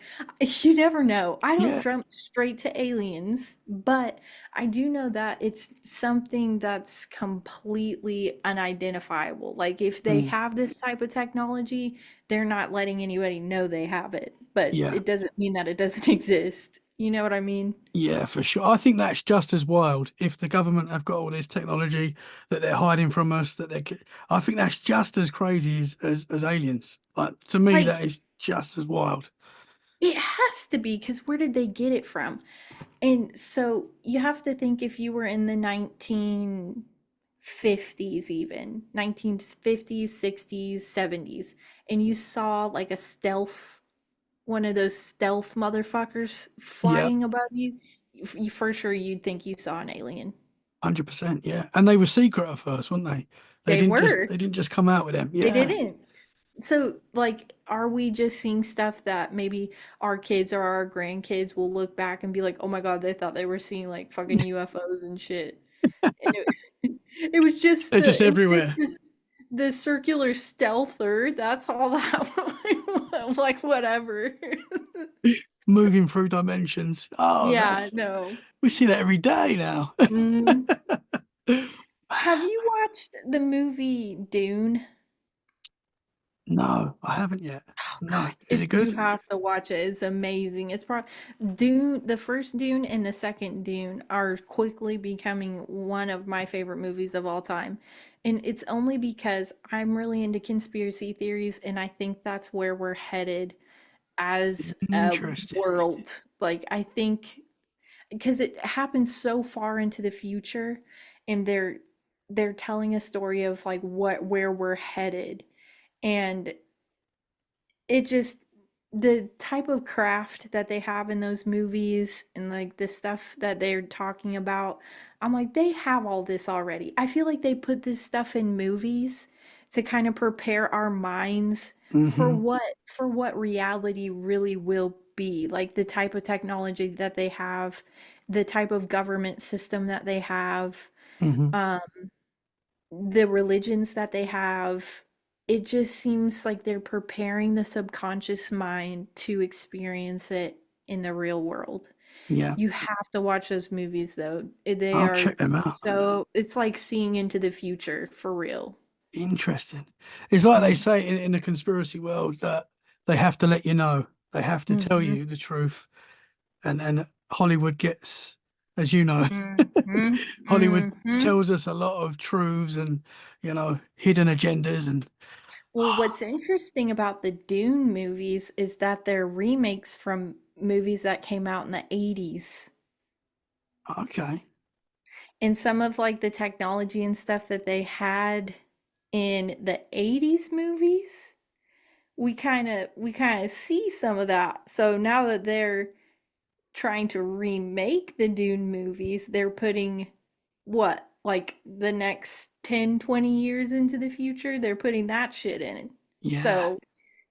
you never know. I don't Yeah. jump straight to aliens, but I do know that it's something that's completely unidentifiable. Like, if they Mm. have this type of technology, they're not letting anybody know they have it, but Yeah. it doesn't mean that it doesn't exist. You know what I mean? Yeah, for sure. I think that's just as wild. If the government have got all this technology that they're hiding from us, I think that's just as crazy as aliens. Like, to me, Right. that is just as wild. It has to be, because where did they get it from? And so you have to think, if you were in the 1950s, even 1950s, 60s, 70s, and you saw like a stealth, one of those stealth motherfuckers Yep. flying above you, you for sure you'd think you saw an alien. 100%. Yeah. And they were secret at first, weren't they? They were. They didn't just come out with them. They Yeah. didn't. So, like, are we just seeing stuff that maybe our kids or our grandkids will look back and be like, "Oh my God, they thought they were seeing like fucking UFOs and shit." And it was just They're just it was just everywhere, this the circular stealther. That's all that like whatever. moving through dimensions. Oh, Yeah, that's, no. we see that every day now. Mm. Have you watched the movie Dune? No, I haven't yet. Oh No. God, Is it you good? have to watch it. It's amazing. It's probably Dune, the first Dune and the second Dune are quickly becoming one of my favorite movies of all time. And it's only because I'm really into conspiracy theories, and I think that's where we're headed as a Interesting. world. Like, I think because it happens so far into the future, and they're telling a story of like where we're headed. And it just the type of craft that they have in those movies and like the stuff that they're talking about, I'm like, they have all this already. I feel like they put this stuff in movies to kind of prepare our minds Hmm. for what reality really will be, like the type of technology that they have, the type of government system that they have, Hmm. um, the religions that they have. It just seems like they're preparing the subconscious mind to experience it in the real world. Yeah. You have to watch those movies though. They I'll are check them out. so it's like seeing into the future for real. Interesting. It's like they Mm. say in the conspiracy world that they have to let you know. They have to tell Mhm. you the truth. And Hollywood gets, as you know, Mhm. Hollywood Mhm. tells us a lot of truths and, hidden agendas and Well, what's interesting about the Dune movies is that they're remakes from movies that came out in the 80s. okay. And some of like the technology and stuff that they had in the 80s movies, we kind of see some of that. So now that they're trying to remake the Dune movies, they're putting what, like the next 10, 20 years into the future, they're putting that shit in. Yeah. So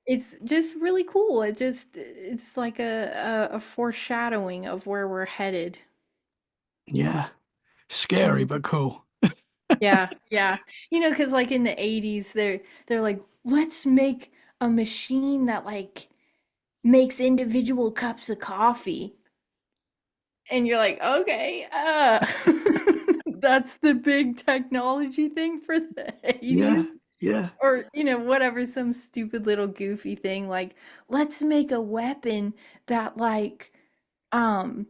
it's just really cool. It's like a foreshadowing of where we're headed. Yeah. Scary Mm. but cool. Yeah, yeah. Because like in the 80s, they're like, let's make a machine that like makes individual cups of coffee. And you're like, okay, that's the big technology thing for the Yeah. 80s. Yeah. Or, whatever, some stupid little goofy thing like, let's make a weapon that like um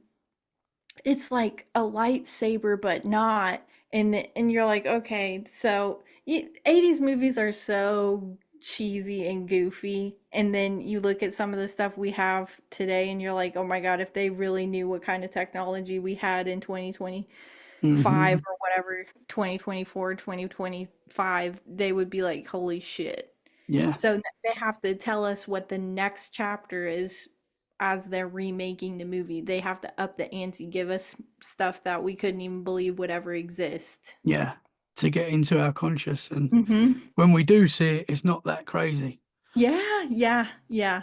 it's like a lightsaber but not. And you're like, okay, so 80s movies are so cheesy and goofy, and then you look at some of the stuff we have today and you're like, oh my God, if they really knew what kind of technology we had in 2025 Hmm. or whatever, 2024, 2025, they would be like, holy shit. Yeah. So they have to tell us what the next chapter is as they're remaking the movie. They have to up the ante, give us stuff that we couldn't even believe would ever exist. Yeah. To get into our conscious. And Hmm. when we do see it, it's not that crazy. Yeah, yeah, yeah.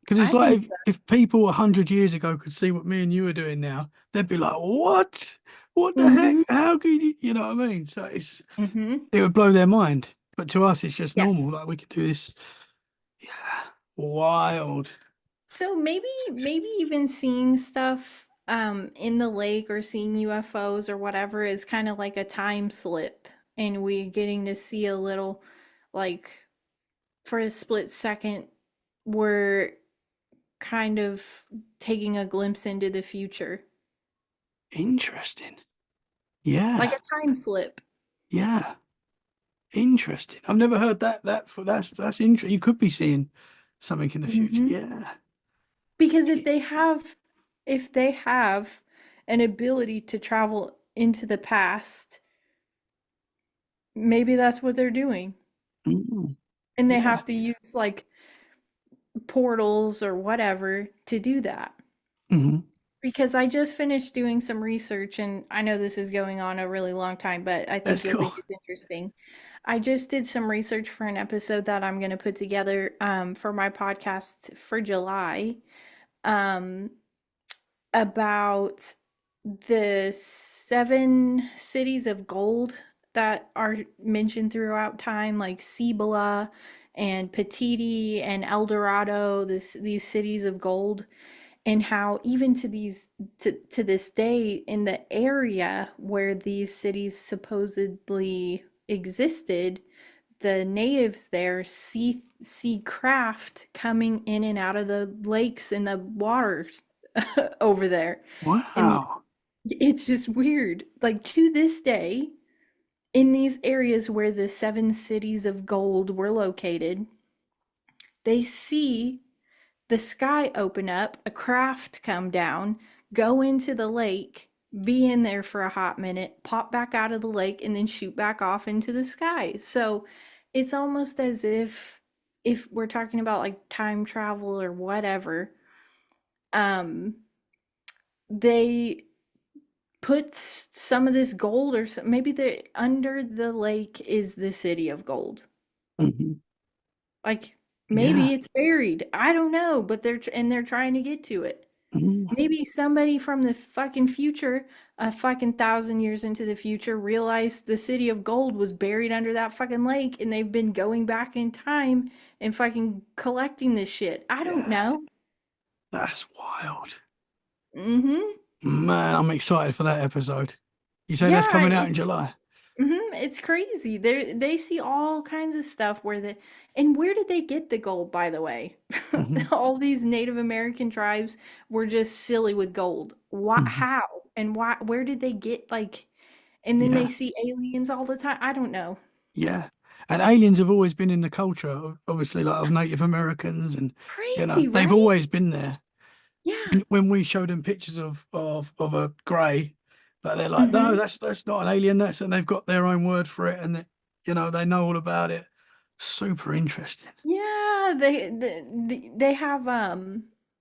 Because it's I like think so. if people 100 years ago could see what me and you are doing now, they'd be like, "What? What the heck? Hmm. How could you?" You know what I mean? So Hmm. it would blow their mind. But to us, it's just normal. Yes. Like we could do this. Yeah, wild. So maybe even seeing stuff in the lake or seeing UFOs or whatever is kind of like a time slip, and we getting to see a little, like, for a split second we're kind of taking a glimpse into the future, Interesting. like Yeah, a time slip. yeah, interesting. I've never heard that for that's interesting. You could be seeing something in the future. Hmm. Yeah. Because if they have an ability to travel into the past, maybe that's what they're doing. Mm, And they yeah. have to use like portals or whatever to do that. Hmm. Because I just finished doing some research, and I know this is going on a really long time, but I Let's think you'll go. think it's interesting. I just did some research for an episode that I'm going to put together for my podcast for July um, about the seven cities of gold that are mentioned throughout time, like Cibola and Petiti and El Dorado, these cities of gold, and how even to this day in the area where these cities supposedly existed, the natives there see craft coming in and out of the lakes and the waters over there. And Wow. it's just weird. Like to this day, in these areas where the seven cities of gold were located, they see the sky open up, a craft come down, go into the lake, be in there for a hot minute, pop back out of the lake, and then shoot back off into the sky. So it's almost as if we're talking about like time travel or whatever, um, they put some of this gold or maybe the under the lake is the city of gold. Hmm. Like Yeah. maybe it's buried. I don't know, but they're trying to get to it. Mhm. Maybe somebody from the fucking future, a fucking thousand years into the future, realized the city of gold was buried under that fucking lake and they've been going back in time and fucking collecting this shit. I don't Yeah. know. That's wild. Mm-hmm. Man, I'm excited for that episode. You say that's Yeah, coming out in July? it's crazy. They see all kinds of stuff where the and where did they get the gold, by the way? Hmm. All these Native American tribes were just silly with gold. Why, Hmm. how, and why? Where did they get like? And then they Yeah. see aliens all the time. I don't know. Yeah. And aliens have always been in the culture, obviously, like of Native Americans, and Crazy, they've right? always been there. Yeah. When we show them pictures of a grey, but they're like, no, Hmm. that's not an alien. That's and they've got their own word for it, and they know all about it. Super interesting. Yeah, they have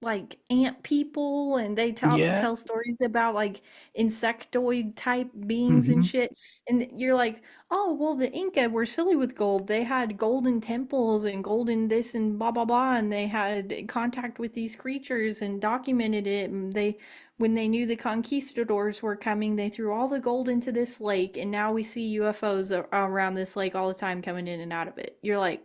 like ant people and they Yeah. tell stories about like insectoid type beings and Hmm. shit. And you're like, "Oh, well the Inca were silly with gold. They had golden temples and golden this and blah blah blah and they had contact with these creatures and documented it and they when they knew the conquistadors were coming, they threw all the gold into this lake and now we see UFOs around this lake all the time coming in and out of it." You're like,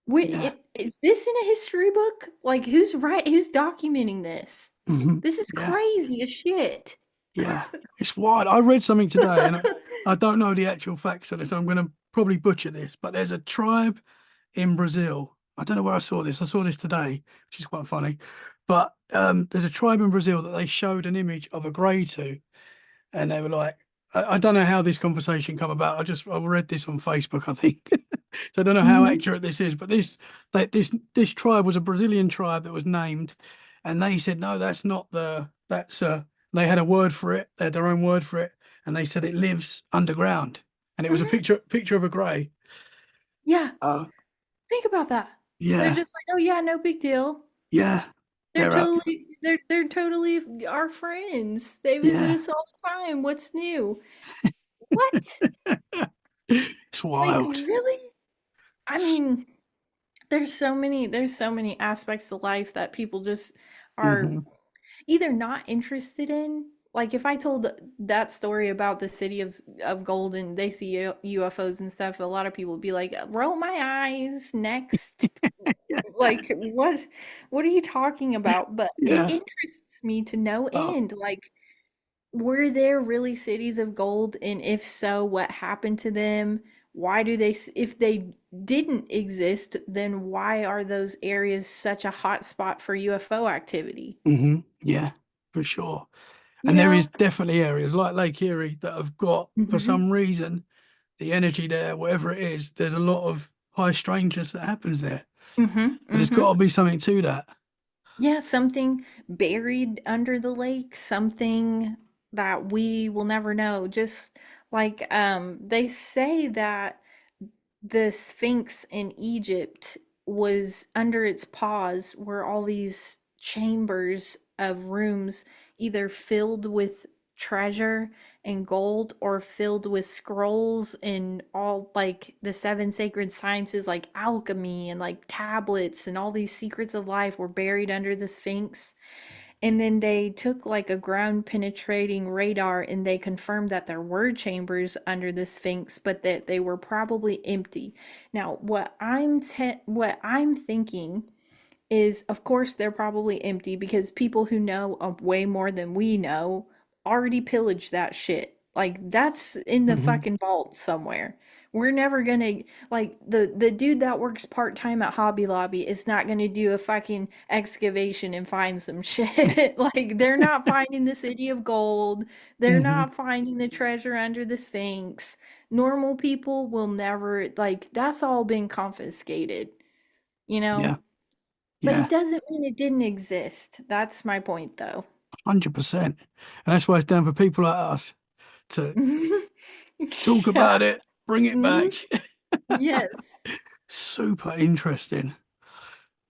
Wait, Yeah. is this in a history book? Like, who's documenting this? Hmm. This is Yeah. crazy as shit. Yeah, it's wild. I read something today, and I don't know the actual facts of it, so I'm going to probably butcher this. But there's a tribe in Brazil. I don't know where I saw this. I saw this today, which is quite funny. But there's a tribe in Brazil that they showed an image of a grey to, and they were like, I don't know how this conversation come about. I read this on Facebook, I think. So I don't know how Mhm, accurate this is, but this tribe was a Brazilian tribe that was named, and they said no, that's not that's they had a word for it. They had their own word for it, and they said it lives underground, and it was a mhm. picture of a grey. Yeah, Uh, think about that. They're yeah, just like, "Oh yeah, no big deal." yeah, they're They're totally our friends. They visit yeah, us all the time. What's new? What? it's Like, wild. really? I mean, there's so many aspects to life that people just are Hmm. either not interested in. Like if I told that story about the city of gold and they see UFOs and stuff, a lot of people would be like, "Roll my eyes." Next, like what are you talking about? But it Yeah. interests me to no Oh. end. Like, were there really cities of gold? And if so, what happened to them? Why do if they didn't exist, then why are those areas such a hot spot for UFO activity? Yeah, for sure. You And there know? is definitely areas like Lake Erie that have got, for Hmm. some reason, the energy there, whatever it is, there's a lot of high strangeness that happens there. Hmm. So there's Hmm. got to be something to that. Yeah, something buried under the lake, something that we will never know. Just like they say that the Sphinx in Egypt was under its paws were all these chambers of rooms either filled with treasure and gold or filled with scrolls and all like the seven sacred sciences like alchemy and like tablets and all these secrets of life were buried under the Sphinx. And then they took like a ground penetrating radar and they confirmed that there were chambers under the Sphinx, but that they were probably empty. Now, what I'm thinking is, of course, they're probably empty because people who know of way more than we know already pillaged that shit. Like that's in the Hmm. fucking vault somewhere. We're never gonna like the dude that works part-time at Hobby Lobby is not gonna do a fucking excavation and find some shit. Like they're not finding the city of gold. They're Hmm. not finding the treasure under the Sphinx. Normal people will never like that's all been confiscated, you know? Yeah. But it Yeah. doesn't mean it didn't exist. That's my point, though. 100%. And that's why it's down for people like us to talk Yeah. about it, bring it back. Mhm. Yes. Super interesting.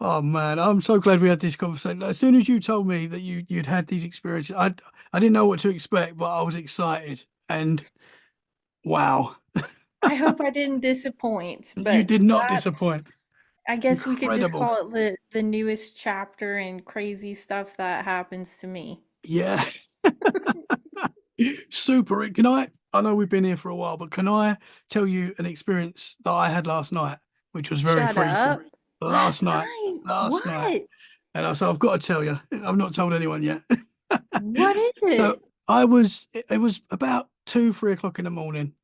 Oh man, I'm so glad we had this conversation. As soon as you told me that you'd had these experiences, I didn't know what to expect, but I was excited. And wow, I hope I didn't disappoint, you but did not that's disappoint. I guess we could just Incredible. call it the newest chapter and crazy stuff that happens to me. Yeah. Super. Can I know we've been here for a while, but can I tell you an experience that I had last night, which was very Shut freaky? up. Last Last night. night. Last night. What? And so I've got to tell you, I've not told anyone yet. What is So it? it was about 2, 3 o'clock in the morning,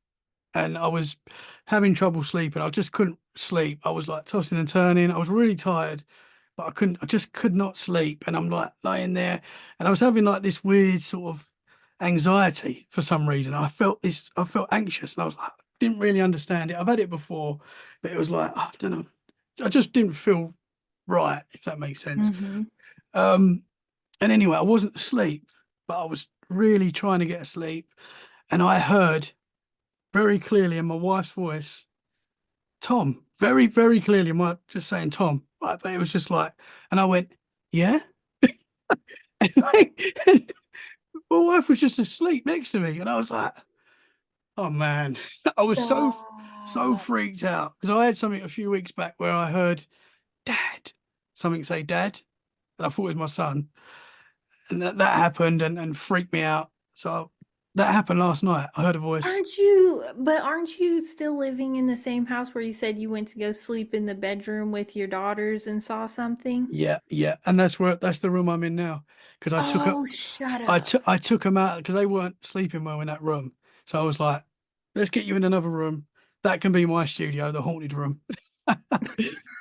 and I was having trouble sleeping. I just couldn't sleep. I was like tossing and turning. I was really tired, but I just could not sleep. And I'm like laying there, and I was having like this weird sort of anxiety for some reason. I felt anxious, and I was like, didn't really understand it. I've had it before, but it was like, I don't know. I just didn't feel right, if that makes sense. Mhm. Um, and anyway, I wasn't asleep, but I was really trying to get asleep. And I heard very clearly in my wife's voice, Tom, very, very clearly, my just saying Tom. Like, but it was just like, and I went, yeah. And, and my wife was just asleep next to me. And I was like, oh man, I was so Stop. freaked out because I had something a few weeks back where I heard dad, something say dad. And I thought it was my son. And that happened and freaked me out. So that happened last night. I heard a voice. Aren't you still living in the same house where you said you went to go sleep in the bedroom with your daughters and saw something? Yeah, yeah, and that's the room I'm in now because Oh, shut up. I took them out because they weren't sleeping well in that room. So I was like, let's get you in another room. That can be my studio, the haunted room.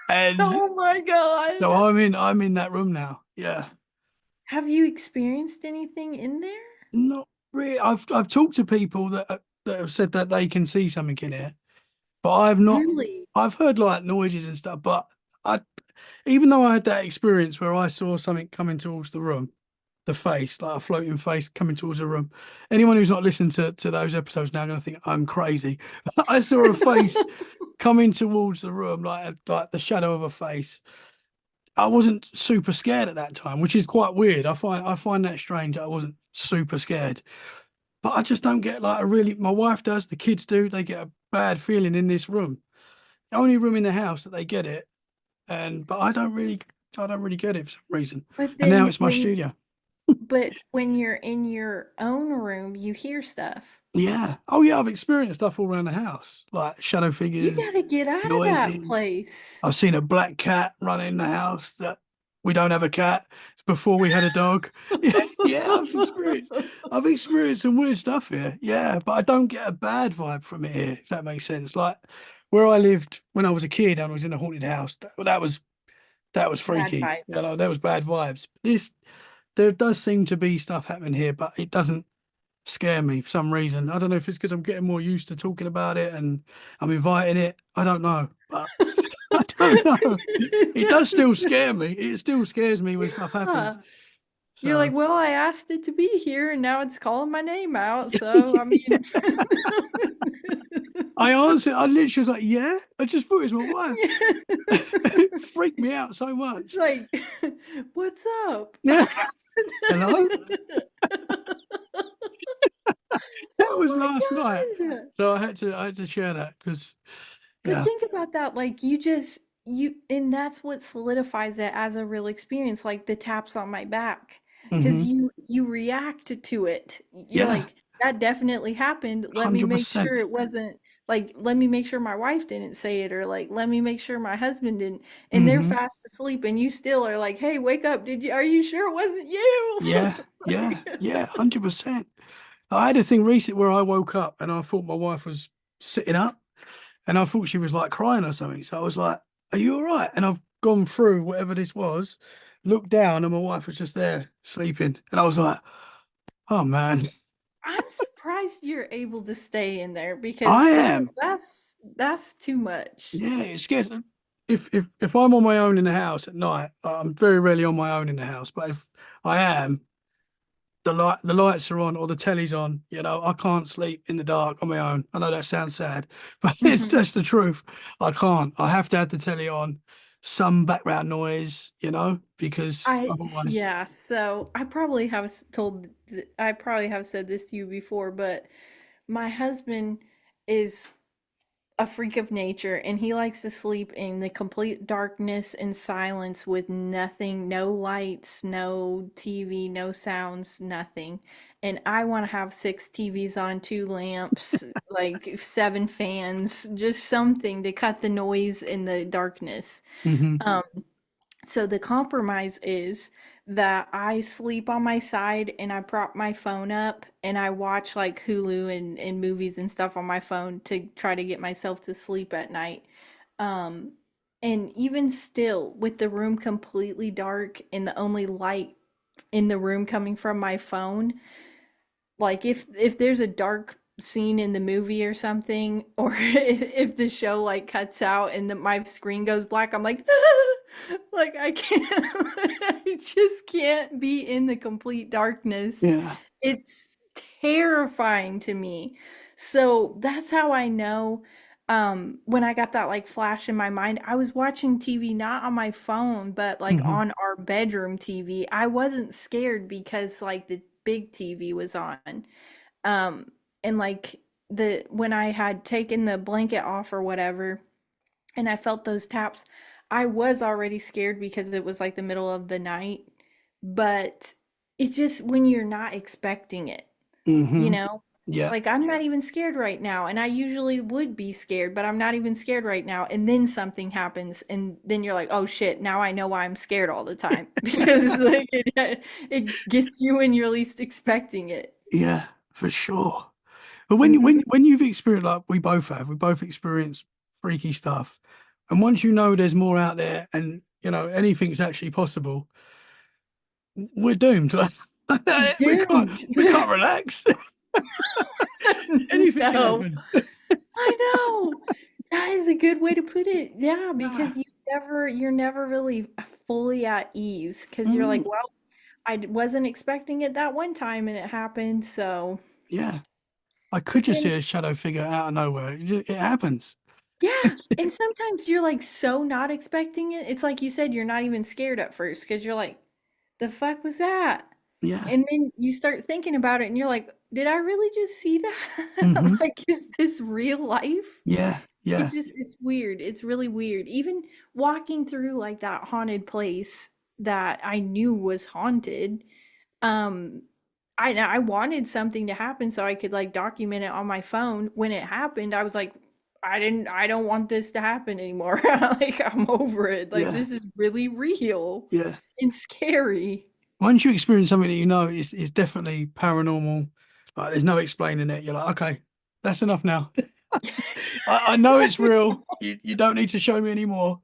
And Oh my God. so I'm in that room now. Yeah, Have you experienced anything in there? not really. I've talked to people that have said that they can see something in here, but I've not. Really? I've heard like noises and stuff, but I even though I had that experience where I saw something coming towards the room, the face, like a floating face coming towards the room. Anyone who's not listened to those episodes now going to think I'm crazy. I saw a face coming towards the room, like the shadow of a face. I wasn't super scared at that time, which is quite weird. I find that strange that I wasn't super scared. But I just don't get like a really. My wife does, the kids do. They get a bad feeling in this room. The only room in the house that they get it, and but I don't really get it for some reason. But And now then it's my studio. when you're in your own room, you hear stuff. Yeah. Oh, yeah. I've experienced stuff all around the house, like shadow You figures, gotta get out of that noises. place. I've seen a black cat run in the house that we don't have a cat. It's before we had a dog. Yeah, I've experienced some weird stuff here. Yeah, but I don't get a bad vibe from it here, if that makes sense. Like where I lived when I was a kid and I was in a haunted house, that was Bad freaky. You know, vibes. there was bad vibes. This there does seem to be stuff happening here, but it doesn't scare me for some reason. I don't know if it's because I'm getting more used to talking about it and I'm inviting it. I don't know, but I don't know. It does still scare me. It still scares me when stuff happens. Yeah. You're So like, well, I asked it to be here and now it's calling my name out. So, I mean, I answered. I literally was like, "Yeah." I just thought it was my wife. Yeah. It freaked me out so It's much. like, "What's up?" Yeah. Hello. That was last night. Oh my god. So I had to share that because But yeah. think about that, like, and that's what solidifies it as a real experience, like the taps on my back, because Hmm. you react to it. You're Yeah. like, "That definitely happened. Let me make 100%. sure it wasn't like, let me make sure my wife didn't say it, or like, let me make sure my husband didn't." And they're Hmm. fast asleep, and you still are like, "Hey, wake up. Are you sure it wasn't you?" Yeah. Yeah. Like, Yeah. 100%. I had a thing recently where I woke up and I thought my wife was sitting up and I thought she was like crying or something. So I was like, "Are you all right?" And I've gone through whatever this was, looked down, and my wife was just there sleeping. And I was like, "Oh man, I'm surprised you're able to stay in there I because am." that's too much. Yeah, it scares. If I'm on my own in the house at night, I'm very rarely on my own in the house. But if I am, the lights are on or the telly's on. I can't sleep in the dark on my own. I know that sounds sad, but it's Mhm. that's the truth. I can't. I have to have the telly on, some background noise. Because otherwise, Yeah, so I probably have said this to you before, but my husband is a freak of nature and he likes to sleep in the complete darkness and silence with nothing, no lights, no TV, no sounds, nothing. And I want to have six TVs on, two lamps, like seven fans, just something to cut the noise in the darkness. hmm Um, so the compromise is that I sleep on my side and I prop my phone up and I watch like Hulu and movies and stuff on my phone to try to get myself to sleep at night. Um, and even still, with the room completely dark and the only light in the room coming from my phone, like if there's a dark scene in the movie or something, or if the show like cuts out and my screen goes black, I'm like, like I can't, I just can't be in the complete darkness. yeah, It's terrifying to me. So that's how I know. When I got that like flash in my mind, I was watching TV not on my phone, but like hmm on our bedroom TV. I wasn't scared because like the big TV was on. Um, and like when I had taken the blanket off or whatever, and I felt those taps, I was already scared because it was like the middle of the night. But it's just when you're not expecting it, you hmm know? yeah, Like I'm not even scared right now, and I usually would be scared, but I'm not even scared right now. And then something happens, and then you're like, "Oh shit, now I know why I'm scared all the time." Because like it gets you when you're least expecting it. yeah, for sure. But when Mhm. when when you've experienced like we both experienced freaky stuff, and once you know there's more out there, and anything's actually possible, we're doomed. we can't Doomed. we can't relax. Anything can No. happen. I know. That is a good way to put it. Yeah, Ah, because you're never really fully at ease because you're like, mm, well, wasn't expecting it that one time and it happened, so yeah, I could but just see then a shadow figure out of nowhere. It happens. yeah, and sometimes you're like so not expecting it. It's like you said, you're not even scared at first because you're like, the fuck was that? Yeah. And then you start thinking about it and you're like, did I really just see that? hmm Like, is this real life? Yeah. Yeah. It's weird. It's really weird. Even walking through like that haunted place that I knew was haunted, um, I wanted something to happen so I could like document it on my phone. When it happened, I was like, I don't want this to happen anymore. Like I'm over it. Like Yeah. this is really real Yeah. and scary. Once you experience something that is definitely paranormal, like there's no explaining it. You're like, okay, that's enough now. I know it's real. You don't need to show me anymore.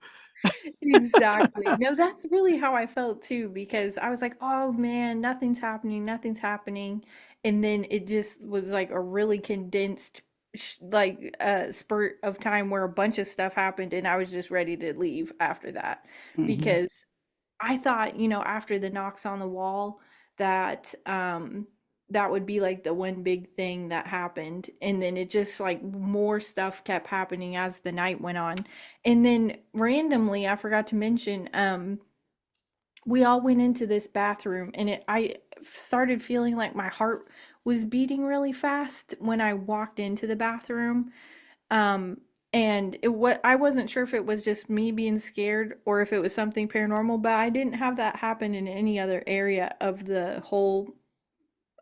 Exactly. No, that's really how I felt too, because I was like, oh man, nothing's happening, nothing's happening. And then it just was like a really condensed, spurt of time where a bunch of stuff happened, and I was just ready to leave after that. Hmm. Because I thought, after the knocks on the wall, that that would be like the one big thing that happened. And then it just like more stuff kept happening as the night went on. And then randomly, I forgot to mention, we all went into this bathroom and I started feeling like my heart was beating really fast when I walked into the bathroom. Um, and what I wasn't sure if it was just me being scared or if it was something paranormal, but I didn't have that happen in any other area of the whole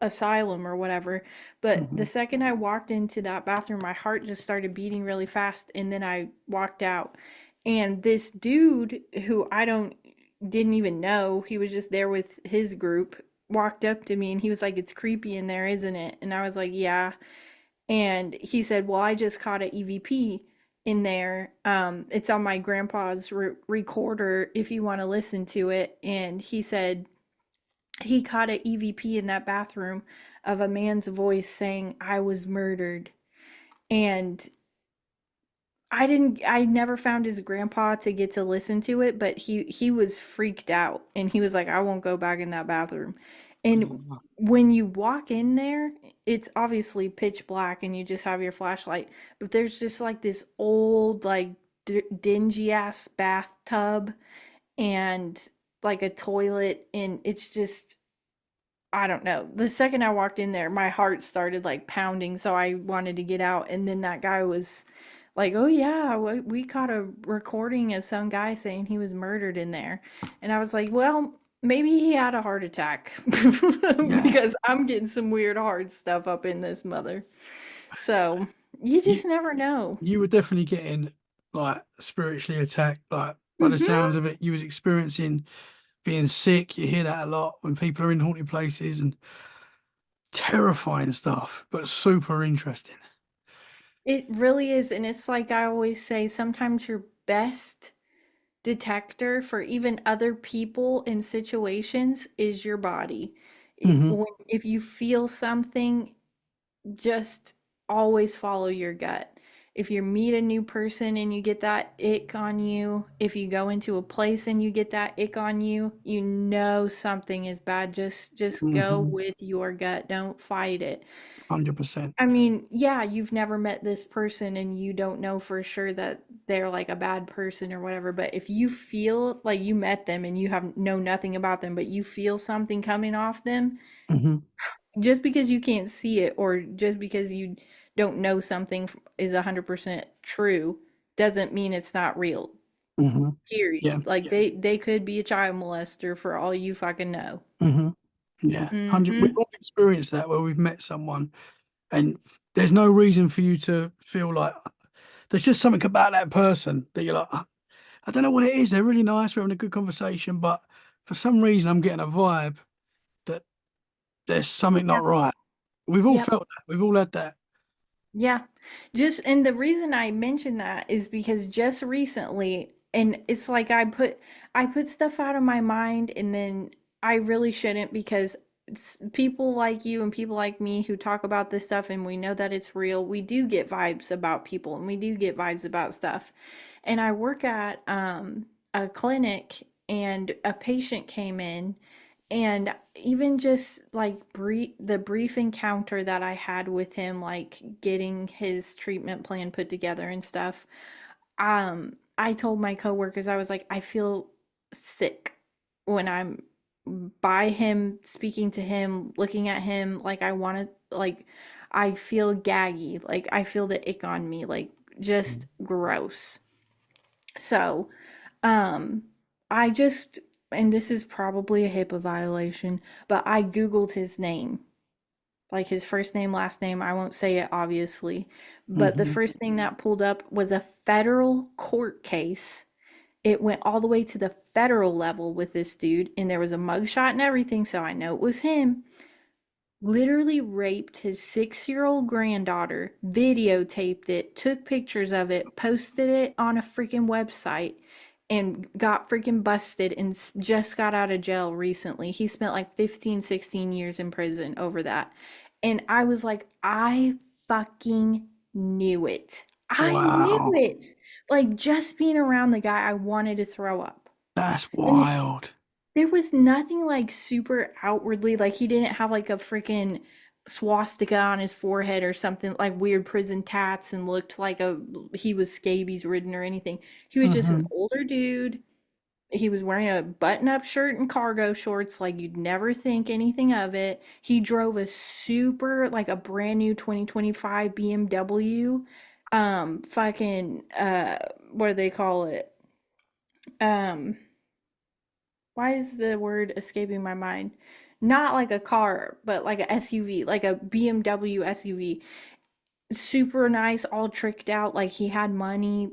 asylum or whatever. But the Hmm. second I walked into that bathroom, my heart just started beating really fast, and then I walked out. And this dude who I don't didn't even know, he was just there with his group, walked up to me and he was like, "It's creepy in there, isn't it?" And I was like, "Yeah." And he said, "Well, I just caught an EVP in there. It's on my grandpa's recorder if you want to listen to it." And he said he caught an EVP in that bathroom of a man's voice saying, "I was murdered." And I never found his grandpa to get to listen to it, but he was freaked out and he was like, "I won't go back in that bathroom." And when you walk in there, it's obviously pitch black and you just have your flashlight, but there's just like this old like dingy ass bathtub and like a toilet, and it's just I don't know. The second I walked in there, my heart started like pounding, so I wanted to get out. And then that guy was like, "Oh yeah, we caught a recording of some guy saying he was murdered in there." And I was like, "Well, maybe he had a heart attack Yeah. because I'm getting some weird hard stuff up in this mother." So you You just never know. you were definitely getting like spiritually attacked. Like by the sounds Hmm. of it, you was experiencing being sick. You hear that a lot when people are in haunted places and terrifying stuff, but super interesting. It really is. And it's like I always say, sometimes your best detector for even other people in situations is your body. Hmm. If you feel something, just always follow your gut. If you meet a new person and you get that ick on you, if you go into a place and you get that ick on you, you know something is bad. Just go Hmm. with your gut. Don't fight it. 100%. I mean, yeah, you've never met this person and you don't know for sure that they're like a bad person or whatever, but if you feel like you met them and you have know nothing about them, but you feel something coming off them, Hmm. just because you can't see it or just because you don't know something is 100% true doesn't mean it's not real. Hmm. Period. Yeah. Like they could be a child molester for all you fucking know. Hmm. Yeah. 100. We've Mhm. all experienced that where we've met someone and there's no reason for you to feel like there's just something about that person that you're like, I don't know what it is. They're really nice. We're having a good conversation, but for some reason, I'm getting a vibe that there's something Yeah. not right. We've all Yep. felt that. We've all had that. Yeah. Just and the reason I mention that is because just recently and it's like I put stuff out of my mind and then I really shouldn't because people like you and people like me who talk about this stuff and we know that it's real, we do get vibes about people and we do get vibes about stuff. And I work at a clinic and a patient came in and even just like the brief encounter that I had with him, like getting his treatment plan put together and stuff, I told my coworkers, I was like, I feel sick when I'm by him, speaking to him, looking at him, like I want to, like, I feel gaggy, like I feel the ick on me, like just gross. So, um, I just, and this is probably a HIPAA violation, but I Googled his name, like his first name, last name. I won't say it, obviously, but the Hmm. first thing that pulled up was a federal court case. It went all the way to the federal level with this dude, and there was a mugshot and everything, so I know it was him. Literally raped his 6-year-old granddaughter, videotaped it, took pictures of it, posted it on a freaking website, and got freaking busted and just got out of jail recently. He spent like 15, 16 years in prison over that. And I was like, I fucking knew it. I knew Wow. it. Like just being around the guy, I wanted to throw up. That's And wild. There was nothing like super outwardly, like he didn't have like a freaking swastika on his forehead or something like weird prison tats and looked like a he was scabies ridden or anything. He was just an Hmm. older dude. He was wearing a button-up shirt and cargo shorts, like you'd never think anything of it. He drove a super, like a brand new 2025 BMW. Fucking, what do they call it? Um, why is the word escaping my mind? Not like a car, but like a SUV, like a BMW SUV. Super nice, all tricked out, like he had money.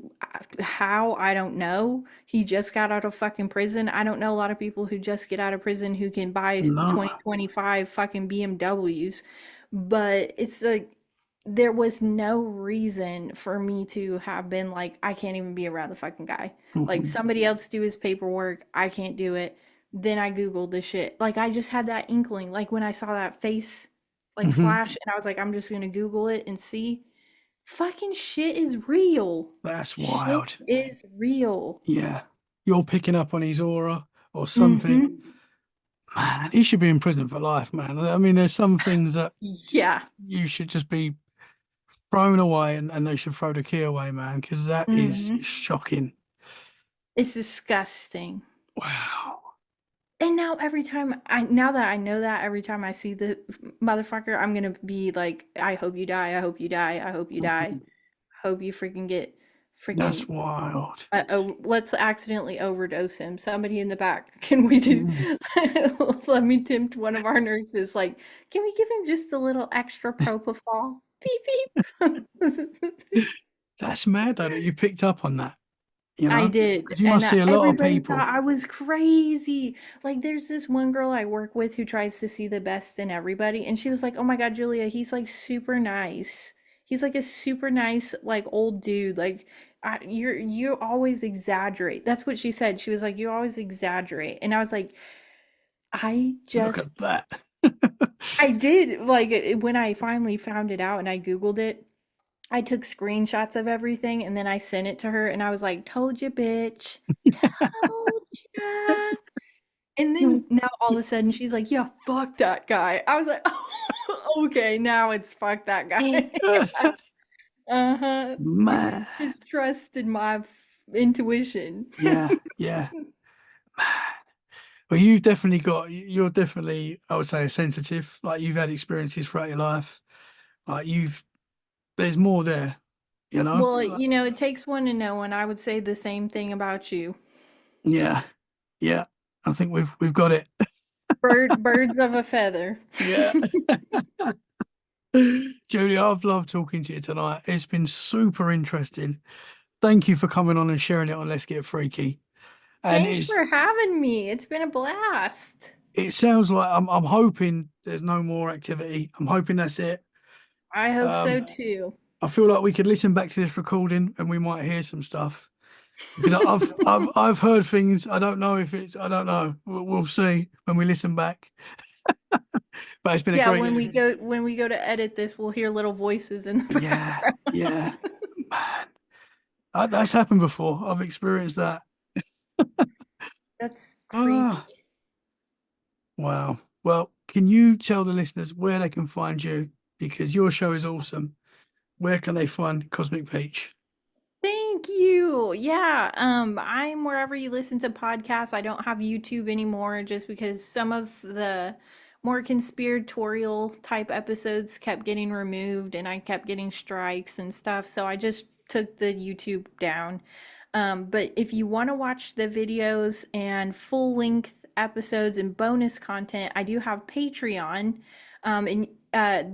How? I don't know. He just got out of fucking prison. I don't know a lot of people who just get out of prison who can buy No. 2025 fucking BMWs. But it's like there was no reason for me to have been like, I can't even be around the fucking guy. Like Hmm. somebody else do his paperwork. I can't do it. Then I Googled this shit. Like I just had that inkling. Like when I saw that face like Hmm. flash and I was like, I'm just gonna Google it and see. Fucking shit is real. That's Shit wild. is real. Yeah. You're picking up on his aura or something. Mm-hmm. Man, he should be in prison for life, man. I mean, there's some things that Yeah. you should just be thrown away and they should throw the key away, man, because that is Mm-hmm. shocking. It's disgusting. Wow. And now every time now that I know that, every time I see the motherfucker, I'm gonna be like, I hope you die, I hope you die, I hope you die. Mhm. Hope you freaking get freaking That's wild. let's accidentally overdose him. Somebody in the back, can we do Mm. let me tempt one of our nurses, like, can we give him just a little extra propofol? Beep beep. That's mad though that you picked up on that, you I know? did, Because you and must see a lot of everybody people. thought I was crazy. Like, there's this one girl I work with who tries to see the best in everybody, and she was like, "Oh my God, Julia, he's like super nice. He's like a super nice, like old dude. Like, you always exaggerate." That's what she said. She was like, "You always exaggerate," and I was like, "I Look just, at that. I did." Like, when I finally found it out and I Googled it. I took screenshots of everything and then I sent it to her and I was like, "Told you, bitch. Told ya." And then now all of a sudden she's like, "Yeah, fuck that guy." I was like, "Oh, okay, now it's fuck that guy." Uh-huh. Man. Just trusted my intuition. Yeah, yeah. Well, you're definitely, I would say, a sensitive. Like you've had experiences throughout your life. Like there's more there, you know? Well, you know, it takes one to know one. I would say the same thing about you. Yeah, yeah. I think we've got it. Birds of a feather. Yeah. Julie, I've loved talking to you tonight. It's been super interesting. Thank you for coming on and sharing it on Let's Get Freaky. And Thanks for having me. It's been a blast. it sounds like I'm hoping there's no more activity. I'm hoping that's it. I hope so Um, too. I feel like we could listen back to this recording and we might hear some stuff because I've heard things. I don't know. We'll see when we listen back. But it's been a Yeah, great. when we go to edit this, we'll hear little voices in the Yeah, background. yeah, man. That's happened before. I've experienced that. That's creepy. Ah, wow. Well, can you tell the listeners where they can find you? Because your show is awesome. Where can they find Cosmic Peach? Thank you. Yeah, I'm wherever you listen to podcasts. I don't have YouTube anymore just because some of the more conspiratorial type episodes kept getting removed and I kept getting strikes and stuff. So I just took the YouTube down. But if you want to watch the videos and full length episodes and bonus content, I do have Patreon. And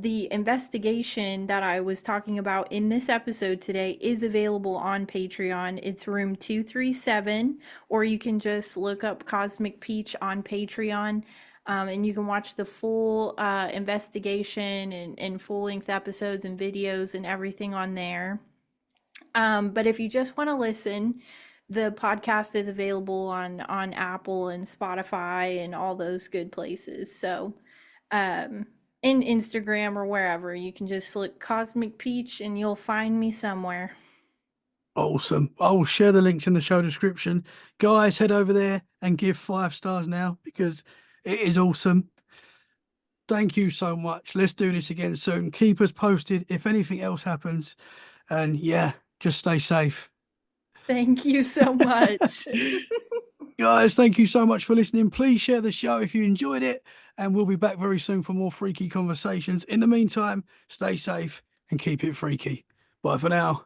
the investigation that I was talking about in this episode today is available on Patreon. It's room 237, or you can just look up Cosmic Peach on Patreon. And you can watch the full investigation and full length episodes and videos and everything on there. But if you just want to listen, the podcast is available on Apple and Spotify and all those good places. So, um, in Instagram or wherever, you can just look Cosmic Peach and you'll find me somewhere. Awesome. I will share the links in the show description. Guys, head over there and give 5 stars now because it is awesome. Thank you so much. Let's do this again soon. Keep us posted if anything else happens. And yeah, just stay safe. Thank you so much. Guys, thank you so much for listening. Please share the show if you enjoyed it. And we'll be back very soon for more freaky conversations. In the meantime, stay safe and keep it freaky. Bye for now.